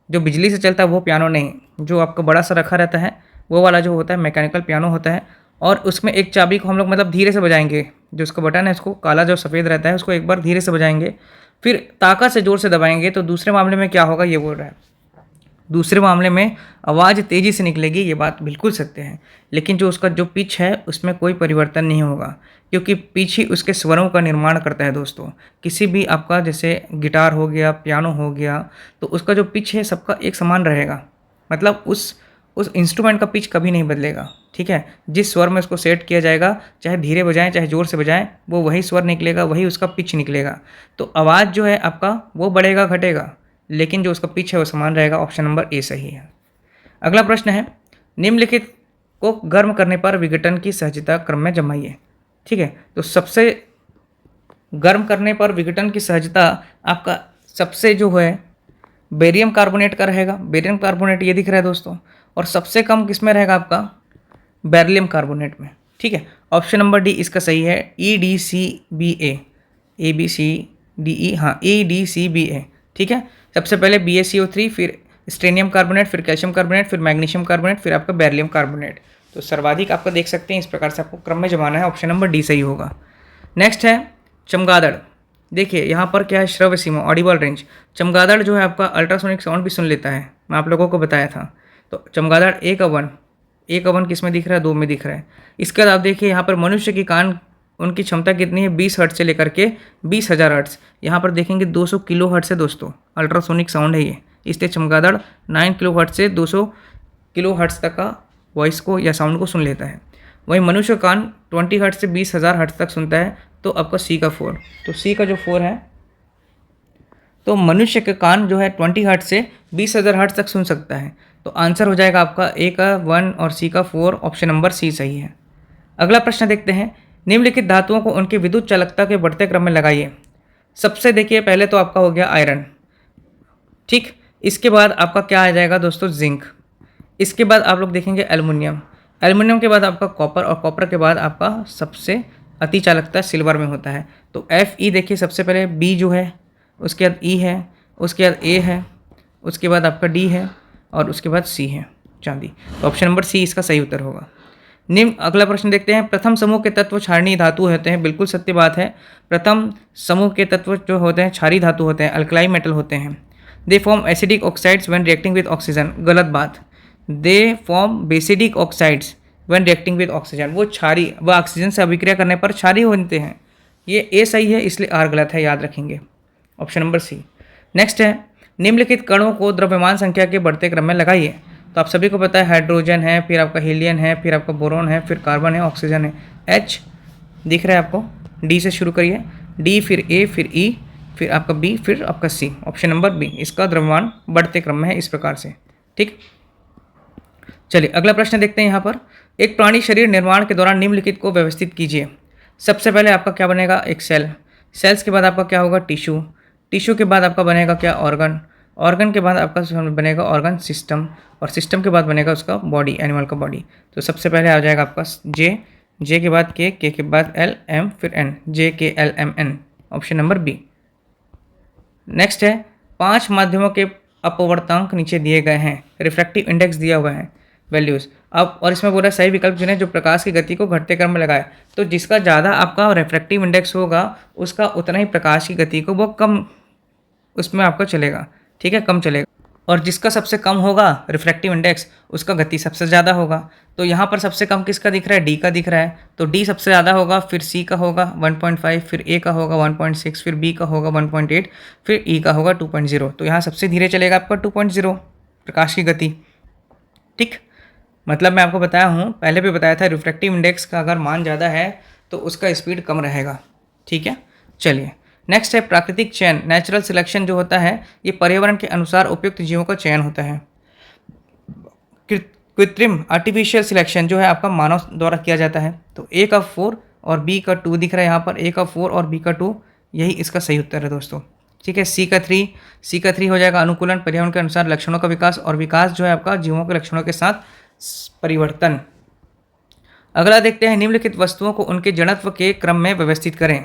A: जो बिजली से चलता है वो पियानो नहीं, जो आपका बड़ा सा रखा रहता है वो वाला जो होता है मैकेनिकल पियानो होता है। और उसमें एक चाबी को हम लोग मतलब धीरे से बजाएंगे, जो उसका बटन है उसको काला जो सफ़ेद रहता है उसको एक बार धीरे से बजाएंगे, फिर ताकत से जोर से दबाएंगे। तो दूसरे मामले में क्या होगा ये बोल रहा है, दूसरे मामले में आवाज़ तेज़ी से निकलेगी, ये बात बिल्कुल सत्य है। लेकिन जो उसका जो पिच है उसमें कोई परिवर्तन नहीं होगा, क्योंकि पिच ही उसके स्वरों का निर्माण करता है दोस्तों। किसी भी आपका जैसे गिटार हो गया, पियानो हो गया, तो उसका जो पिच है सबका एक समान रहेगा, मतलब उस उस इंस्ट्रूमेंट का पिच कभी नहीं बदलेगा। ठीक है, जिस स्वर में उसको सेट किया जाएगा, चाहे धीरे बजाएं चाहे ज़ोर से बजाएं, वो वही स्वर निकलेगा, वही उसका पिच निकलेगा। तो आवाज़ जो है आपका वो बढ़ेगा घटेगा, लेकिन जो उसका पिच है वो समान रहेगा। ऑप्शन नंबर ए सही है। अगला प्रश्न है, निम्नलिखित को गर्म करने पर विघटन की सहजता क्रम में जमाइए। ठीक है, तो सबसे गर्म करने पर विघटन की सहजता आपका सबसे जो है बेरियम कार्बोनेट का रहेगा। बेरियम कार्बोनेट ये दिख रहा है दोस्तों, और सबसे कम किस में रहेगा आपका, बेरिलियम कार्बोनेट में। ठीक है, ऑप्शन नंबर डी इसका सही है। EdCBA, ABCDE, हाँ EdCBA। ठीक है, सबसे पहले BaCO3, फिर स्ट्रेनियम कार्बोनेट, फिर कैल्शियम कार्बोनेट, फिर मैग्नीशियम कार्बोनेट, फिर आपका बेरिलियम कार्बोनेट। तो सर्वाधिक आपका देख सकते हैं, इस प्रकार से आपको क्रम में जमाना है। ऑप्शन नंबर डी सही होगा। नेक्स्ट है चमगादड़। देखिए यहाँ पर क्या है, श्रव्य सीमा, ऑडिबल रेंज। चमगादड़ जो है आपका अल्ट्रासोनिक साउंड भी सुन लेता है, मैं आप लोगों को बताया था। तो चमगादड़ एक अवन किस में दिख रहा है, 2 में दिख रहा है। इसके बाद आप देखिए यहाँ पर मनुष्य की कान, उनकी क्षमता कितनी है, 20 हर्ट्ज से लेकर के 20,000 हर्ट्ज। यहाँ पर देखेंगे 200 किलो हर्ट्ज है दोस्तों, अल्ट्रासोनिक साउंड है ये। इसलिए चमगादड़ 9 किलो हर्ट्ज से 200 किलो हर्ट्ज तक का वॉइस को या साउंड को सुन लेता है। वहीं मनुष्य कान 20 हर्ट्ज से 20,000 हर्ट्ज तक सुनता है। तो आपका सी का 4, तो सी का जो 4 है, तो मनुष्य के कान जो है 20 हर्ट्ज से 20,000 हर्ट्ज तक सुन सकता है। तो आंसर हो जाएगा आपका ए का 1 और सी का 4, ऑप्शन नंबर सी सही है। अगला प्रश्न देखते हैं, निम्नलिखित धातुओं को उनकी विद्युत चालकता के बढ़ते क्रम में लगाइए। सबसे देखिए पहले तो आपका हो गया आयरन। ठीक, इसके बाद आपका क्या आ जाएगा दोस्तों, जिंक। इसके बाद आप लोग देखेंगे एल्युमिनियम। एल्युमिनियम के बाद आपका कॉपर, और कॉपर के बाद आपका सबसे अति चालकता सिल्वर में होता है। तो Fe देखिए, सबसे पहले बी जो है, उसके बाद ई है, उसके बाद ए है, उसके बाद आपका डी है, और उसके बाद सी है, चांदी। तो ऑप्शन नंबर सी इसका सही उत्तर होगा। निम्न अगला प्रश्न देखते हैं, प्रथम समूह के तत्व क्षारीय धातु होते हैं। बिल्कुल सत्य बात है, प्रथम समूह के तत्व जो होते हैं क्षारीय धातु होते हैं, अल्कलाई मेटल होते हैं। They form acidic oxides when reacting with oxygen, गलत बात। They form basic oxides when reacting with oxygen, वो क्षारीय, व ऑक्सीजन से अभिक्रिया करने पर क्षारीय बनते हैं। ये ए सही है, इसलिए आर गलत है, याद रखेंगे। Option number C. नेक्स्ट है, निम्नलिखित कणों को द्रव्यमान संख्या के बढ़ते क्रम में लगाइए। तो आप सभी को पता है, हाइड्रोजन है, फिर आपका हीलियम है, फिर आपका बोरोन है, फिर कार्बन है, ऑक्सीजन है। एच दिख रहा है आपको, डी से शुरू करिए, डी फिर ए फिर ई फिर आपका बी फिर आपका सी। ऑप्शन नंबर बी इसका द्रव्यमान बढ़ते क्रम में है, इस प्रकार से। ठीक, चलिए अगला प्रश्न देखते हैं। यहाँ पर एक प्राणी शरीर निर्माण के दौरान निम्नलिखित को व्यवस्थित कीजिए। सबसे पहले आपका क्या बनेगा, एक सेल। सेल्स के बाद आपका क्या होगा, टिश्यू। टिश्यू के बाद आपका बनेगा क्या, ऑर्गन। ऑर्गन के बाद आपका बनेगा ऑर्गन सिस्टम, और सिस्टम के बाद बनेगा उसका बॉडी, एनिमल का बॉडी। तो सबसे पहले आ जाएगा आपका जे, जे के बाद के के बाद एल, एम फिर N, J K L M N, option number B. Next है, 5 माध्यमों के अपवर्तनांक नीचे दिए गए हैं, रिफ्रैक्टिव इंडेक्स दिया हुआ है, वैल्यूज़। अब और इसमें बोला सही विकल्प चुनें जो प्रकाश की गति को घटते क्रम में लगाए। तो जिसका ज़्यादा आपका रिफ्रैक्टिव इंडेक्स होगा, उसका उतना ही प्रकाश की गति को वो कम उसमें आपका चलेगा। ठीक है, कम चलेगा। और जिसका सबसे कम होगा रिफ्रैक्टिव इंडेक्स, उसका गति सबसे ज़्यादा होगा। तो यहाँ पर सबसे कम किसका दिख रहा है, डी का दिख रहा है। तो डी सबसे ज़्यादा होगा, फिर सी का होगा 1.5, फिर ए का होगा 1.6, फिर बी का होगा 1.8, फिर ई का होगा 2.0। तो यहाँ सबसे धीरे चलेगा आपका 2.0 प्रकाश की गति। ठीक, मतलब मैं आपको बताया हूँ, पहले भी बताया था, रिफ्रैक्टिव इंडेक्स का अगर मान ज़्यादा है तो उसका स्पीड कम रहेगा। ठीक है, चलिए नेक्स्ट है प्राकृतिक चयन। नेचुरल सिलेक्शन जो होता है, ये पर्यावरण के अनुसार उपयुक्त जीवों का चयन होता है। कृत्रिम आर्टिफिशियल सिलेक्शन जो है आपका मानव द्वारा किया जाता है। तो ए का 4 और बी का 2 दिख रहा है यहाँ पर, ए का 4 और बी का 2, यही इसका सही उत्तर है दोस्तों। ठीक है, सी का 3 हो जाएगा अनुकूलन, पर्यावरण के अनुसार लक्षणों का विकास, और विकास जो है आपका जीवों के लक्षणों के साथ परिवर्तन। अगला देखते हैं, निम्नलिखित वस्तुओं को उनके जड़त्व के क्रम में व्यवस्थित करें।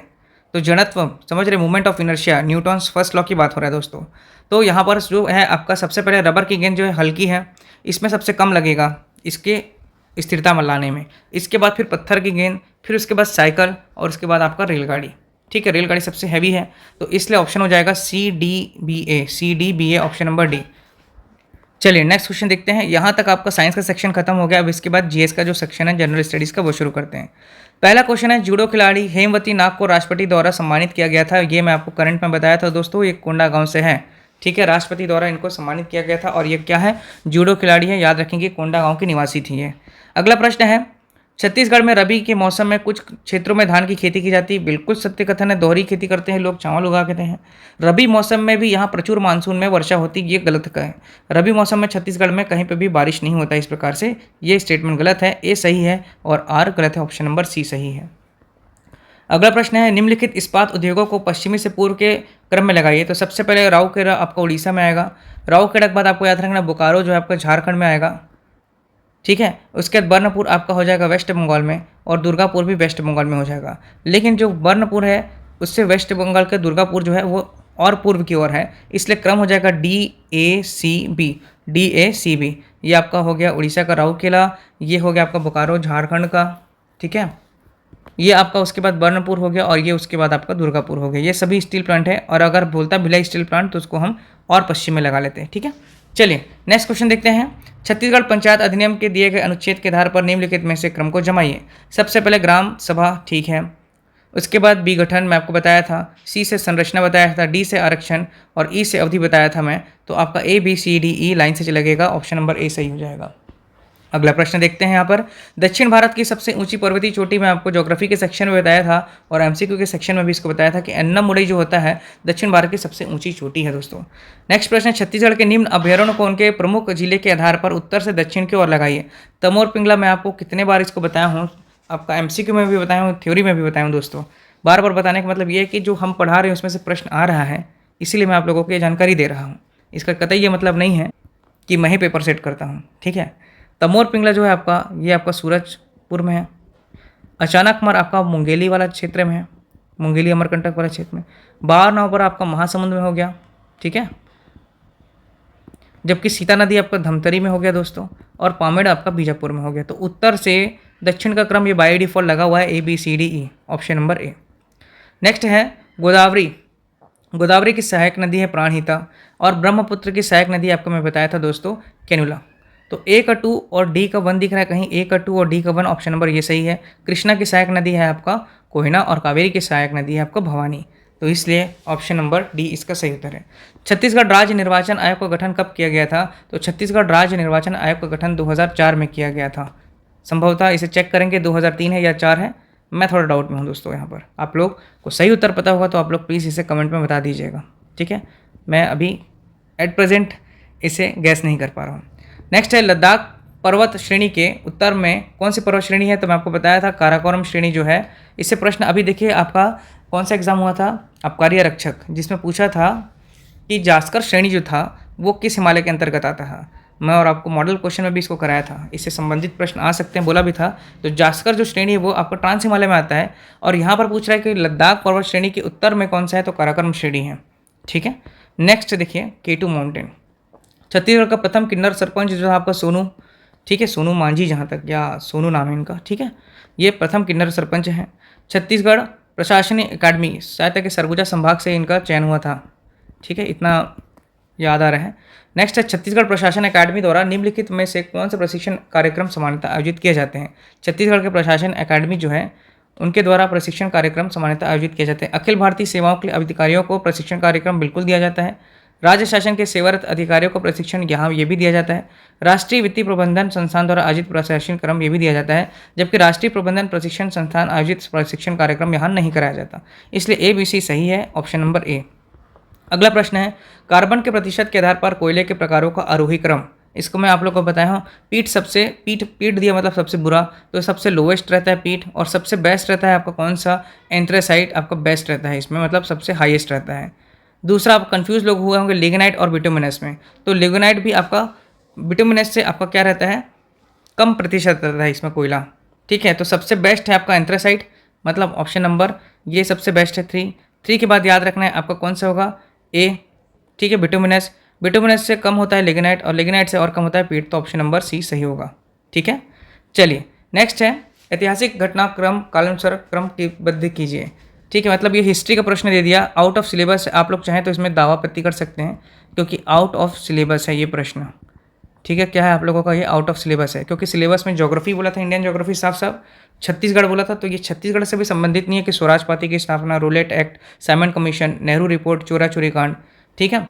A: तो जड़त्व समझ रहे, movement of inertia, Newton's first law की बात हो रहा है दोस्तों। तो यहाँ पर जो है आपका सबसे पहले रबर की गेंद जो है हल्की है, इसमें सबसे कम लगेगा इसके स्थिरता में लाने में। इसके बाद फिर पत्थर की गेंद, फिर उसके बाद साइकिल, और उसके बाद आपका रेलगाड़ी। ठीक है, रेलगाड़ी सबसे हैवी है, तो इसलिए ऑप्शन हो जाएगा CDBA, ऑप्शन नंबर डी। चलिए नेक्स्ट क्वेश्चन देखते हैं। यहाँ तक आपका साइंस का सेक्शन खत्म हो गया। अब इसके बाद जीएस का जो सेक्शन है जनरल स्टडीज़ का, वो शुरू करते हैं। पहला क्वेश्चन है, जूडो खिलाड़ी हेमवती नाग को राष्ट्रपति द्वारा सम्मानित किया गया था। ये मैं आपको करंट में बताया था दोस्तों, ये कोंडा गांव से है। ठीक है, राष्ट्रपति द्वारा इनको सम्मानित किया गया था और ये क्या है, जूडो खिलाड़ी है, याद रखेंगे, कोंडा गांव की निवासी थी ये। अगला प्रश्न है, छत्तीसगढ़ में रबी के मौसम में कुछ क्षेत्रों में धान की खेती की जाती है। बिल्कुल सत्य कथन है, दोहरी खेती करते हैं लोग, चावल उगा के हैं। रबी मौसम में भी यहाँ प्रचुर मानसून में वर्षा होती है, ये गलत का है। रबी मौसम में छत्तीसगढ़ में कहीं पर भी बारिश नहीं होता इस प्रकार से, ये स्टेटमेंट गलत है। ए सही है और आर गलत है, ऑप्शन नंबर सी सही है। अगला प्रश्न है, निम्नलिखित इस्पात उद्योगों को पश्चिमी से पूर्व के क्रम में लगाइए। तो सबसे पहले राउरकेला आपका उड़ीसा में आएगा। राउरकेला के बाद आपको याद रखना बोकारो जो है आपका झारखंड में आएगा। ठीक है, उसके बाद बर्नपुर आपका हो जाएगा वेस्ट बंगाल में, और दुर्गापुर भी वेस्ट बंगाल में हो जाएगा। लेकिन जो बर्नपुर है उससे वेस्ट बंगाल के दुर्गापुर जो है वो और पूर्व की ओर है, इसलिए क्रम हो जाएगा DACB। DACB ये आपका हो गया उड़ीसा का राउरकेला, ये हो गया आपका बोकारो झारखंड का। ठीक है, ये आपका उसके बाद बर्नपुर हो गया और ये उसके बाद आपका दुर्गापुर हो गया। ये सभी स्टील प्लांट है, और अगर बोलता भिलाई स्टील प्लांट तो उसको हम और पश्चिम में लगा लेते हैं। ठीक है, चलिए नेक्स्ट क्वेश्चन देखते हैं। छत्तीसगढ़ पंचायत अधिनियम के दिए गए अनुच्छेद के आधार पर निम्नलिखित में से क्रम को जमाइए। सबसे पहले ग्राम सभा, ठीक है। उसके बाद बी गठन मैं आपको बताया था, सी से संरचना बताया था, डी से आरक्षण और ई से अवधि बताया था मैं। तो आपका ABCDE लाइन से लगेगा, ऑप्शन नंबर ए सही हो जाएगा। अगला प्रश्न देखते हैं यहाँ पर, दक्षिण भारत की सबसे ऊंची पर्वतीय चोटी में आपको ज्योग्राफी के सेक्शन में बताया था और MCQ के सेक्शन में भी इसको बताया था कि अन्नामुडई जो होता है दक्षिण भारत की सबसे ऊंची चोटी है दोस्तों। नेक्स्ट प्रश्न, छत्तीसगढ़ के निम्न अभ्यारण्यों को उनके प्रमुख जिले के आधार पर उत्तर से दक्षिण की ओर लगाइए। तमोर पिंगला मैं आपको कितने बार इसको बताया हूँ, आपका MCQ में भी बताया हूँ, थ्योरी में भी बताया हूँ दोस्तों। बार बार बताने का मतलब ये है कि जो हम पढ़ा रहे हैं उसमें से प्रश्न आ रहा है, इसीलिए मैं आप लोगों को ये जानकारी दे रहा हूँ। इसका कतई ये मतलब नहीं है कि मैं ही पेपर सेट करता हूँ। ठीक है, तमोर पिंगला जो है आपका, ये आपका सूरजपुर में है। अचानकमार आपका मुंगेली वाला क्षेत्र में है, मुंगेली अमरकंटक वाला क्षेत्र में। बार नवबर आपका महासमुंद में हो गया। ठीक है, जबकि सीता नदी आपका धमतरी में हो गया दोस्तों, और पामेड़ आपका बीजापुर में हो गया। तो उत्तर से दक्षिण का क्रम ये बाय डिफॉल्ट लगा हुआ है, ABCDE, ऑप्शन नंबर ए। नेक्स्ट है गोदावरी। गोदावरी की सहायक नदी है प्राणहिता, और ब्रह्मपुत्र की सहायक नदी आपको मैं बताया था दोस्तों केनुला। तो A का 2 और D का 1 दिख रहा है कहीं, A का 2 और D का 1, ऑप्शन नंबर ये सही है। कृष्णा की सहायक नदी है आपका कोयना, और कावेरी की सहायक नदी है आपका भवानी। तो इसलिए ऑप्शन नंबर डी इसका सही उत्तर है। छत्तीसगढ़ राज्य निर्वाचन आयोग का गठन कब किया गया था? तो छत्तीसगढ़ राज्य निर्वाचन आयोग का गठन 2004 में किया गया था। संभवतः इसे चेक करेंगे 2003 है या 4 है, मैं थोड़ा डाउट में हूँ दोस्तों। यहाँ पर आप लोग को सही उत्तर पता होगा तो आप लोग प्लीज़ इसे कमेंट में बता दीजिएगा। ठीक है, मैं अभी एट प्रेजेंट इसे गैस नहीं कर पा रहा हूँ। नेक्स्ट है लद्दाख पर्वत श्रेणी के उत्तर में कौन सी पर्वत श्रेणी है? तो मैं आपको बताया था काराकोरम श्रेणी जो है। इससे प्रश्न अभी देखिए आपका कौन सा एग्जाम हुआ था, आबकारी आरक्षक, जिसमें पूछा था कि जास्कर श्रेणी जो था वो किस हिमालय के अंतर्गत आता है। मैं और आपको मॉडल क्वेश्चन में भी इसको कराया था, इससे संबंधित प्रश्न आ सकते हैं बोला भी था। तो जास्कर जो श्रेणी है वो आपका ट्रांस हिमालय में आता है, और यहाँ पर पूछ रहा है कि लद्दाख पर्वत श्रेणी के उत्तर में कौन सा है, तो काराकोरम श्रेणी है। ठीक है, नेक्स्ट देखिए K2 माउंटेन। छत्तीसगढ़ का प्रथम किन्नर सरपंच जो है आपका सोनू, ठीक है, सोनू मांझी जहाँ तक, या सोनू नाम है इनका। ठीक है, ये प्रथम किन्नर सरपंच हैं। छत्तीसगढ़ प्रशासनिक अकादमी सहायता के सरगुजा संभाग से इनका चयन हुआ था। ठीक है, इतना याद आ रहा है। नेक्स्ट है छत्तीसगढ़ प्रशासन अकादमी द्वारा निम्नलिखित में से कौन से प्रशिक्षण कार्यक्रम सामान्यतः आयोजित किए जाते हैं? छत्तीसगढ़ के प्रशासन अकादमी जो है उनके द्वारा प्रशिक्षण कार्यक्रम सामान्यतः आयोजित किए जाते हैं। अखिल भारतीय सेवाओं के अधिकारियों को प्रशिक्षण कार्यक्रम बिल्कुल दिया जाता है। राज्य शासन के सेवारत अधिकारियों को प्रशिक्षण यहाँ ये भी दिया जाता है। राष्ट्रीय वित्तीय प्रबंधन संस्थान द्वारा आयोजित प्रशिक्षण क्रम ये भी दिया जाता है, जबकि राष्ट्रीय प्रबंधन प्रशिक्षण संस्थान आयोजित प्रशिक्षण कार्यक्रम यहाँ नहीं कराया जाता। इसलिए ABC सही है, ऑप्शन नंबर ए। अगला प्रश्न है कार्बन के प्रतिशत के आधार पर कोयले के प्रकारों का आरोही क्रम। इसको मैं आप लोग को बताया हूँ। पीट दिया मतलब सबसे बुरा, तो सबसे लोवेस्ट रहता है पीट, और सबसे बेस्ट रहता है आपका कौन सा, एंथ्रेसाइट आपका बेस्ट रहता है इसमें, मतलब सबसे हाईएस्ट रहता है। दूसरा आप कंफ्यूज लोग हुए होंगे लिग्नाइट और बिटुमिनस में, तो लिग्नाइट भी आपका बिटुमिनस से आपका क्या रहता है, कम प्रतिशत रहता है इसमें कोयला। ठीक है, तो सबसे बेस्ट है आपका एंथ्रेसाइट, मतलब ऑप्शन नंबर ये सबसे बेस्ट है 3 के बाद याद रखना है आपका कौन सा होगा, ए। ठीक है, बिटुमिनस से कम होता है लिग्नाइट, और लिग्नाइट से और कम होता है पीट, तो ऑप्शन नंबर सी सही होगा। ठीक है, चलिए नेक्स्ट है ऐतिहासिक घटनाक्रम कालानुसार क्रम बद्ध कीजिए। ठीक है, मतलब ये हिस्ट्री का प्रश्न दे दिया, आउट ऑफ सिलेबस। आप लोग चाहें तो इसमें दावा प्रति कर सकते हैं क्योंकि आउट ऑफ सिलेबस है ये प्रश्न। ठीक है, क्या है आप लोगों का, ये आउट ऑफ सिलेबस है क्योंकि सिलेबस में ज्योग्राफी बोला था, इंडियन ज्योग्राफी साफ छत्तीसगढ़ बोला था, तो ये छत्तीसगढ़ से भी संबंधित नहीं है कि स्वराज पार्टी की स्थापना, roulette act, Simon commission, Nehru report, चोरा चोरी कांड। ठीक है,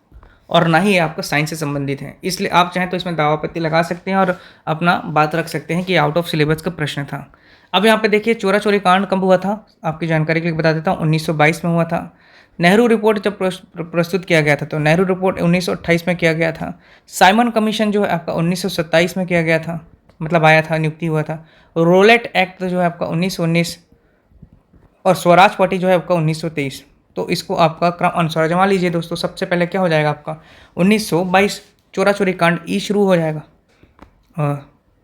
A: और ना ही ये आपका साइंस से संबंधित है। इसलिए आप चाहें तो इसमें दावापत्ती लगा सकते हैं और अपना बात रख सकते हैं कि आउट ऑफ सिलेबस का प्रश्न था। अब यहाँ पे देखिए चोरा चोरी कांड कब हुआ था, आपकी जानकारी के लिए बता देता हूँ, 1922 में हुआ था। नेहरू रिपोर्ट जब प्रस्तुत किया गया था तो नेहरू रिपोर्ट 1928 में किया गया था। साइमन कमीशन जो है आपका 1927 में किया गया था, मतलब आया था, नियुक्ति हुआ था। रोलेट एक्ट जो है आपका 1919 और स्वराज पार्टी जो है आपका 1923। तो इसको आपका क्रम अनुसार जमा लीजिए दोस्तों। सबसे पहले क्या हो जाएगा आपका 1922 चोरा चोरी कांड ई शुरू हो जाएगा।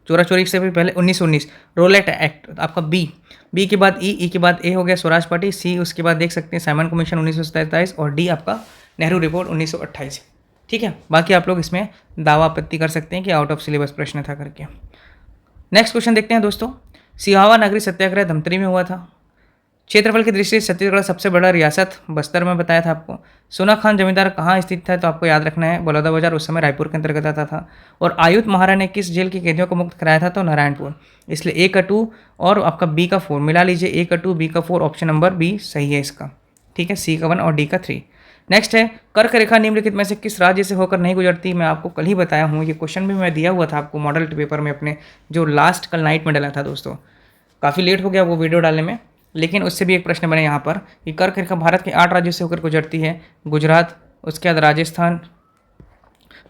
A: चोरा चोरी से भी पहले 1919 रोलेट एक्ट आपका बी के बाद ई के बाद ए हो गया स्वराज पार्टी, सी उसके बाद देख सकते हैं साइमन कमीशन 1927 और डी आपका नेहरू रिपोर्ट 1928। ठीक है, बाकी आप लोग इसमें दावा आपत्ति कर सकते हैं कि आउट ऑफ सिलेबस प्रश्न था करके। नेक्स्ट क्वेश्चन देखते हैं दोस्तों। सिहावा नगरी सत्याग्रह धमतरी में हुआ था। क्षेत्रफल की दृष्टि से छत्तीसगढ़ सबसे बड़ा रियासत बस्तर में बताया था आपको। सोना खान जमींदार कहाँ स्थित था, तो आपको याद रखना है बलौदाबाजार, उस समय रायपुर के अंतर्गत आता था। और आयुध महाराज ने किस जेल के कैदियों को मुक्त कराया था, तो नारायणपुर। इसलिए ए का 2 और आपका बी का 4 मिला लीजिए, ए का 2 बी का 4, ऑप्शन नंबर बी सही है इसका। ठीक है, सी का 1 और डी का 3। नेक्स्ट है कर्क रेखा निम्नलिखित में से किस राज्य से होकर नहीं गुजरती। मैं आपको कल ही बताया हूँ, ये क्वेश्चन भी मैं दिया हुआ था आपको मॉडल पेपर में अपने, जो लास्ट कल नाइट में डाला था दोस्तों। काफ़ी लेट हो गया वो वीडियो डालने में, लेकिन उससे भी एक प्रश्न बने यहाँ पर कि कर्क रेखा भारत के 8 राज्यों से होकर गुजरती है। गुजरात, उसके बाद राजस्थान,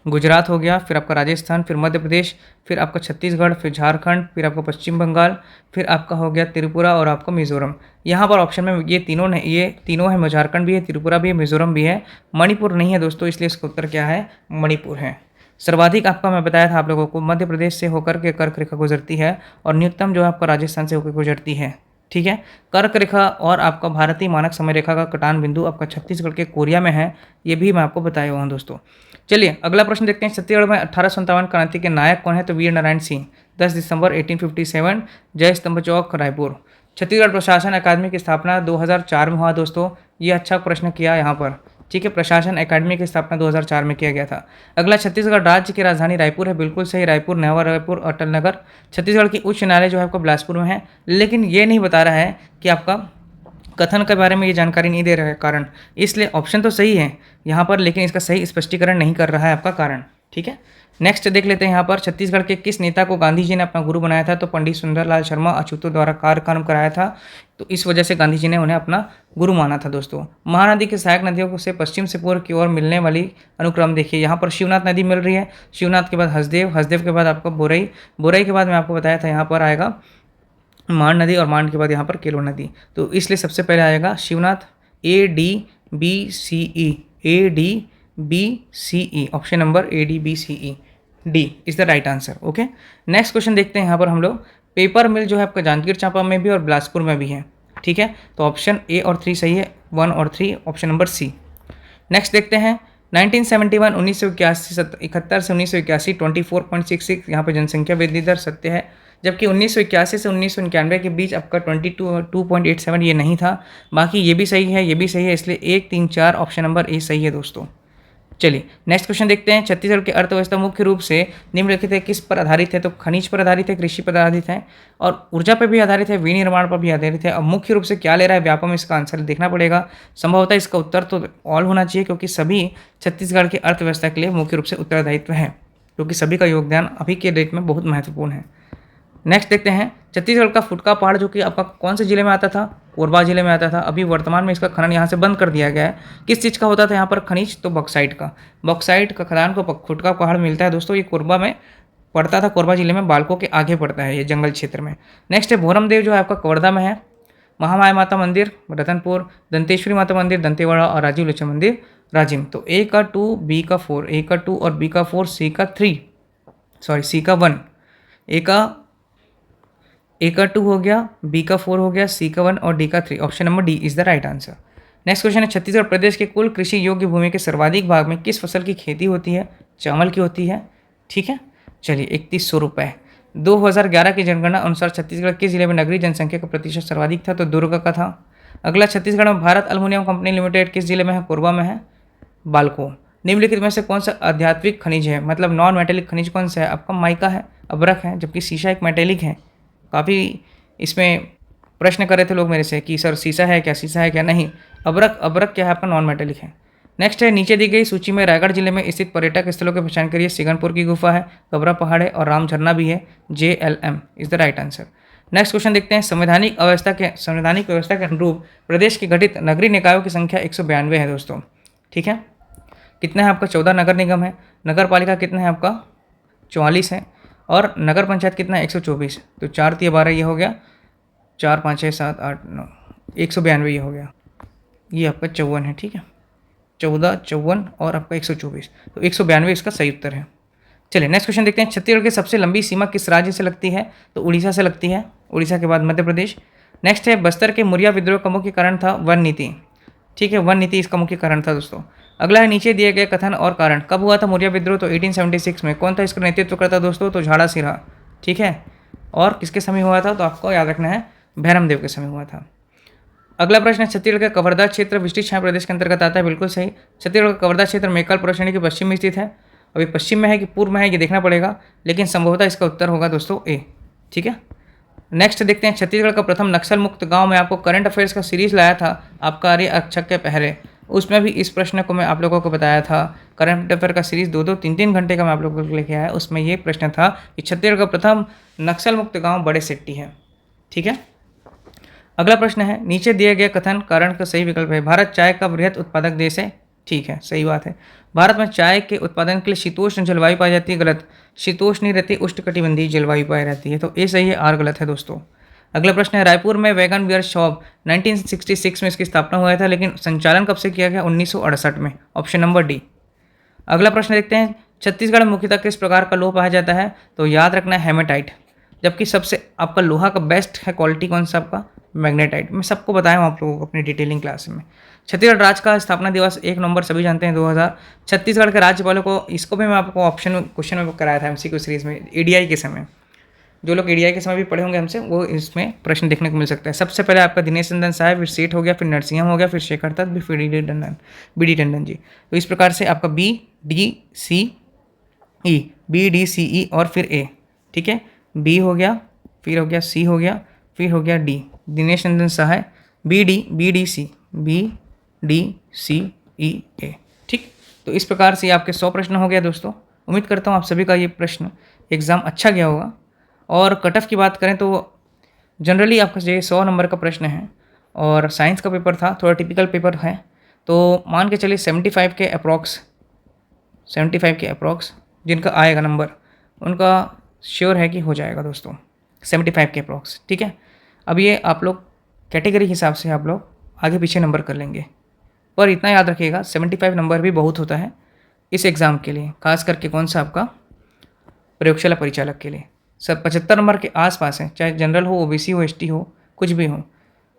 A: गुजरात हो गया, फिर आपका राजस्थान, फिर मध्य प्रदेश, फिर आपका छत्तीसगढ़, फिर झारखंड, फिर आपका पश्चिम बंगाल, फिर आपका हो गया त्रिपुरा और आपका मिजोरम। यहाँ पर ऑप्शन में ये तीनों है, झारखंड भी है, त्रिपुरा भी है, मिजोरम भी है, मणिपुर नहीं है दोस्तों, इसलिए इसका उत्तर क्या है, मणिपुर है। सर्वाधिक आपका मैं बताया था आप लोगों को मध्य प्रदेश से होकर के कर्क रेखा गुजरती है और न्यूनतम जो है आपका राजस्थान से होकर गुजरती है। ठीक है, कर्क रेखा और आपका भारतीय मानक समय रेखा का कटान बिंदु आपका छत्तीसगढ़ के कोरिया में है, ये भी मैं आपको बताया हुआ हूँ दोस्तों। चलिए अगला प्रश्न देखते हैं। छत्तीसगढ़ में 1857 क्रांति के नायक कौन है, तो वीर नारायण सिंह, 10 दिसंबर 1857, जय स्तंभ चौक, रायपुर। छत्तीसगढ़ प्रशासन अकादमी की स्थापना 2004 में हुआ दोस्तों, ये अच्छा प्रश्न किया यहाँ पर। ठीक है, प्रशासन अकादमी की स्थापना 2004 में किया गया था। अगला, छत्तीसगढ़ राज्य की राजधानी रायपुर है, बिल्कुल सही, रायपुर, नवा रायपुर, अटल नगर। छत्तीसगढ़ की उच्च न्यायालय जो है आपका बिलासपुर में है, लेकिन ये नहीं बता रहा है कि आपका कथन के बारे में ये जानकारी नहीं दे रहा है कारण, इसलिए ऑप्शन तो सही है यहाँ पर, लेकिन इसका सही स्पष्टीकरण नहीं कर रहा है आपका कारण। ठीक है, नेक्स्ट देख लेते हैं यहाँ पर। छत्तीसगढ़ के किस नेता को गांधी जी ने अपना गुरु बनाया था, तो पंडित सुंदरलाल शर्मा अछूतों द्वारा कार्यक्रम कराया था, तो इस वजह से गांधी जी ने उन्हें अपना गुरु माना था दोस्तों। महानदी की सहायक नदियों से पश्चिम से पूर्व की ओर मिलने वाली अनुक्रम देखिए, यहाँ पर शिवनाथ नदी मिल रही है, शिवनाथ के बाद हसदेव, हसदेव के बाद आपका बोरई, बोरई के बाद मैं आपको बताया था यहाँ पर आएगा मान नदी और मान के बाद यहाँ पर केलो नदी, तो इसलिए सबसे पहले आएगा Shivnath, ADBCE, ADBCE, option number ADBCE, D is the right answer. Okay, next question देखते हैं यहाँ पर हम लोग। पेपर मिल जो है आपका जांजगीर चांपा में भी और बिलासपुर में भी है। ठीक है, तो ऑप्शन ए और 3 सही है, 1 और 3, ऑप्शन नंबर सी। नेक्स्ट देखते हैं 1971 1971 से 1981 24.66 यहाँ पे जनसंख्या वृद्धि दर सत्य है, जबकि 1981 से 1991 के बीच आपका 22.87 ये नहीं था। बाकी ये भी सही है, ये भी सही है, इसलिए 1 3 4 ऑप्शन नंबर ए सही है दोस्तों। चलिए नेक्स्ट क्वेश्चन देखते हैं। छत्तीसगढ़ की अर्थव्यवस्था मुख्य रूप से निम्नलिखित है किस पर आधारित है, तो खनिज पर आधारित है, कृषि पर आधारित है और ऊर्जा पर भी आधारित है, विनिर्माण पर भी आधारित है। अब मुख्य रूप से क्या ले रहा है व्यापम, इसका आंसर देखना पड़ेगा। संभवतः इसका उत्तर तो ऑल होना चाहिए, क्योंकि सभी छत्तीसगढ़ की अर्थव्यवस्था के लिए मुख्य रूप से उत्तरदायित्व है, क्योंकि सभी का योगदान अभी के डेट में बहुत महत्वपूर्ण है। नेक्स्ट देखते हैं छत्तीसगढ़ का फुटका पहाड़ जो कि आपका कौन से जिले में आता था, कोरबा जिले में आता था। अभी वर्तमान में इसका खनन यहाँ से बंद कर दिया गया है। किस चीज़ का होता था यहाँ पर खनिज, तो बॉक्साइट का। बॉक्साइट का खदान को फुटका पहाड़ मिलता है दोस्तों, ये कोरबा में पड़ता था, कोरबा जिले में बालको के आगे पड़ता है ये जंगल क्षेत्र में। नेक्स्ट है भोरम देव जो है आपका कवर्धा में है, महामाया माता मंदिर रतनपुर, दंतेश्वरी माता मंदिर दंतेवाड़ा और राजीव लोचन मंदिर राजिम। तो ए का 2 बी का 4, ए का 2 और बी का 4, सी का 3, सॉरी सी का 1, ए का 2 हो गया, बी का 4 हो गया, सी का 1 और डी का 3, option number D is the right answer. Next question है छत्तीसगढ़ प्रदेश के कुल कृषि योग्य भूमि के सर्वाधिक भाग में किस फसल की खेती होती है, चावल की होती है। ठीक है, चलिए 3100 रुपये। 2011 की जनगणना अनुसार छत्तीसगढ़ किस जिले में नगरीय जनसंख्या का प्रतिशत सर्वाधिक था, तो दुर्ग का था। अगला, छत्तीसगढ़ में भारत एल्युमिनियम कंपनी लिमिटेड किस जिले में है, कोरबा में है, बालको। निम्नलिखित में से कौन सा आध्यात्मिक खनिज है, मतलब नॉन मेटेलिक खनिज कौन सा है, आपका माइका है, अब्रक है, जबकि शीशा एक मेटेलिक है। काफ़ी इसमें प्रश्न कर रहे थे लोग मेरे से कि सर शीशा है क्या, शीशा है क्या, नहीं, अब्रक क्या है आपका नॉन मेटेलिक है। नेक्स्ट है नीचे दी गई सूची में रायगढ़ जिले में स्थित पर्यटक स्थलों की पहचान करिए। सिगनपुर की गुफा है, कबरा पहाड़ है और राम झरना भी है। JLM is the right answer. Next question देखते हैं। संवैधानिक व्यवस्था के अनुरूप प्रदेश की गठित नगरीय निकायों की संख्या 192 है दोस्तों। ठीक है, कितना है आपका? 14 नगर निगम है। नगर पालिका कितना है आपका? 44 है। और नगर पंचायत कितना है? 124। तो 4 3 12 ये हो गया, 4 5 6 7 8 9, 192 ये हो गया। ये आपका 54 है। ठीक है, 14 54 और आपका 124, तो 192 इसका सही उत्तर है। चलिए नेक्स्ट क्वेश्चन देखते हैं। छत्तीसगढ़ की सबसे लंबी सीमा किस राज्य से लगती है? तो उड़ीसा से लगती है। उड़ीसा के बाद मध्य प्रदेश। नेक्स्ट है बस्तर के मुरिया विद्रोह का मुख्य कारण था वन नीति। ठीक है, वन नीति इसका मुख्य कारण था दोस्तों। अगला है नीचे दिए गए कथन और कारण। कब हुआ था मुरिया विद्रोह? तो 1876 में। कौन था इसका नेतृत्व करता दोस्तों? तो झाड़ा सिरहा। ठीक है, और किसके समय हुआ था? तो आपको याद रखना है, भैरम देव के समय हुआ था। अगला प्रश्न है छत्तीसगढ़ का कवर्धा क्षेत्र विशिष्ट छाया प्रदेश के अंतर्गत आता है। बिल्कुल सही। छत्तीसगढ़ का कवर्धा क्षेत्र मेकाल पर्वतश्रेणी के पश्चिम में स्थित है। अभी पश्चिम में है कि पूर्व में है ये देखना पड़ेगा, लेकिन संभवतः इसका उत्तर होगा दोस्तों ए। ठीक है, नेक्स्ट देखते हैं। छत्तीसगढ़ का प्रथम नक्सल मुक्त गांव में आपको करंट अफेयर्स का सीरीज लाया था आपका आर्य अक्षक के पहरे, उसमें भी इस प्रश्न को मैं आप लोगों को बताया था। करंट अफेयर का सीरीज 2-2 3-3 घंटे का मैं आप लोगों को लेके आया, उसमें ये प्रश्न था कि छत्तीसगढ़ का प्रथम नक्सल मुक्त गाँव बड़े सेट्टी है। ठीक है, अगला प्रश्न है नीचे दिए गए कथन कारण का सही विकल्प है। भारत चाय का वृहद उत्पादक देश है। ठीक है, सही बात है। भारत में चाय के उत्पादन के लिए शीतोष्ण जलवायु पाई जाती है। गलत, शीतोष्ण नहीं रहती, उष्णकटिबंधीय जलवायु पाई रहती है। तो ए सही है, आर गलत है दोस्तों। अगला प्रश्न है रायपुर में वैगन बियर शॉप 1966 में इसकी स्थापना हुआ था, लेकिन संचालन कब से किया गया? 1968 में। Option number D. अगला प्रश्न देखते हैं। छत्तीसगढ़ में मुख्यतः किस प्रकार का लोहा पाया जाता है? तो याद रखना है हेमेटाइट, जबकि सबसे आपका लोहा का बेस्ट है क्वालिटी कौन सा? आपका मैग्नेटाइट। मैं सबको बताया हूँ आप लोगों को अपनी डिटेलिंग क्लास में। छत्तीसगढ़ राज्य का स्थापना दिवस 1 नवंबर सभी जानते हैं 2000। छत्तीसगढ़ के राज्यपालों को, इसको भी मैं आपको ऑप्शन क्वेश्चन में कराया था MCQ सीरीज में EDI के समय। जो लोग EDI के समय भी पढ़े होंगे हमसे, वो इसमें प्रश्न देखने को मिल सकता है। सबसे पहले आपका दिनेश नंदन साहब, फिर सेठ हो गया, फिर नरसिंहम हो गया, फिर शेखर दत्त, फिर BD टंडन जी। तो इस प्रकार से आपका BDCE और फिर A। ठीक है, B हो गया, फिर हो गया C हो गया, फिर हो गया D, Dinesh Nandan Sahay, BDCE A। ठीक, तो इस प्रकार से आपके 100 प्रश्न हो गया दोस्तों। उम्मीद करता हूँ आप सभी का ये प्रश्न एग्ज़ाम अच्छा गया होगा। और कट ऑफ की बात करें तो जनरली आपका ये 100 नंबर का प्रश्न है और साइंस का पेपर था, थोड़ा टिपिकल पेपर है। तो मान के चलिए 75 के अप्रॉक्स जिनका आएगा नंबर, उनका श्योर है कि हो जाएगा दोस्तों 75 के अप्रॉक्स। ठीक है, अब ये आप लोग कैटेगरी हिसाब से आप लोग आगे पीछे नंबर कर लेंगे, पर इतना याद रखिएगा 75 नंबर भी बहुत होता है इस एग्ज़ाम के लिए, खास करके कौन सा आपका प्रयोगशाला परिचालक के लिए। सब 75 नंबर के आसपास है, चाहे जनरल हो, OBC हो, ST हो, कुछ भी हो,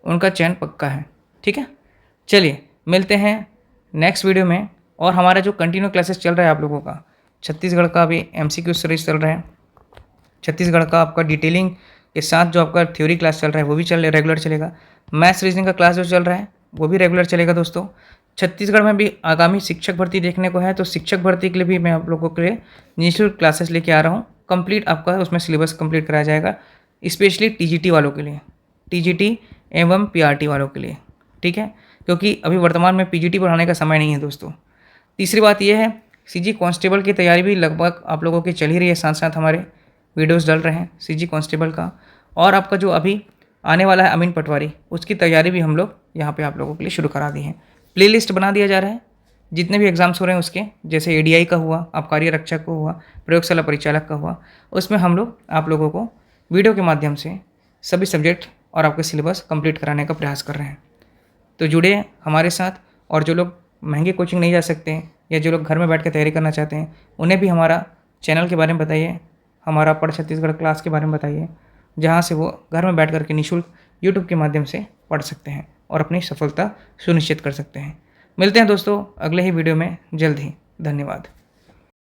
A: उनका चयन पक्का है। ठीक है, चलिए मिलते हैं नेक्स्ट वीडियो में। और हमारा जो कंटिन्यू क्लासेस चल रहा है आप लोगों का, छत्तीसगढ़ का भी MCQ सीरीज चल रहा है, छत्तीसगढ़ का आपका डिटेलिंग के साथ जो आपका थ्योरी क्लास चल रहा है वो भी रेगुलर चलेगा। मैथ्स रीजनिंग का क्लास जो चल रहा है वो भी रेगुलर चलेगा दोस्तों। छत्तीसगढ़ में भी आगामी शिक्षक भर्ती देखने को है, तो शिक्षक भर्ती के लिए भी मैं आप लोगों के लिए निःशुल्क क्लासेस लेके आ रहा हूँ। कंप्लीट आपका उसमें सिलेबस कंप्लीट कराया जाएगा, स्पेशली TGT वालों के लिए, TGT एवं PRT वालों के लिए। ठीक है, क्योंकि अभी वर्तमान में PGT पढ़ाने का समय नहीं है दोस्तों। तीसरी बात यह है, CG कांस्टेबल की तैयारी भी लगभग आप लोगों की चल ही रही है, साथ साथ हमारे वीडियोस डल रहे हैं CG कांस्टेबल का। और आपका जो अभी आने वाला है अमीन पटवारी, उसकी तैयारी भी हम लोग यहाँ पे आप लोगों के लिए शुरू करा दी है। प्लेलिस्ट बना दिया जा रहा है, जितने भी एग्जाम्स हो रहे हैं उसके, जैसे ADI का हुआ, आबकारी रक्षक को हुआ, प्रयोगशाला परिचालक का हुआ, उसमें हम लोग आप लोगों को वीडियो के माध्यम से सभी सब्जेक्ट और आपका सिलेबस कंप्लीट कराने का प्रयास कर रहे हैं। तो जुड़े हमारे साथ। और जो लोग महंगे कोचिंग नहीं जा सकते हैं या जो लोग घर में बैठ कर तैयारी करना चाहते हैं, उन्हें भी हमारा चैनल के बारे में बताइए, हमारा पढ़ छत्तीसगढ़ क्लास के बारे में बताइए, जहाँ से वो घर में बैठ कर के निःशुल्क यूट्यूब के माध्यम से पढ़ सकते हैं और अपनी सफलता सुनिश्चित कर सकते हैं। मिलते हैं दोस्तों अगले ही वीडियो में जल्द ही। धन्यवाद।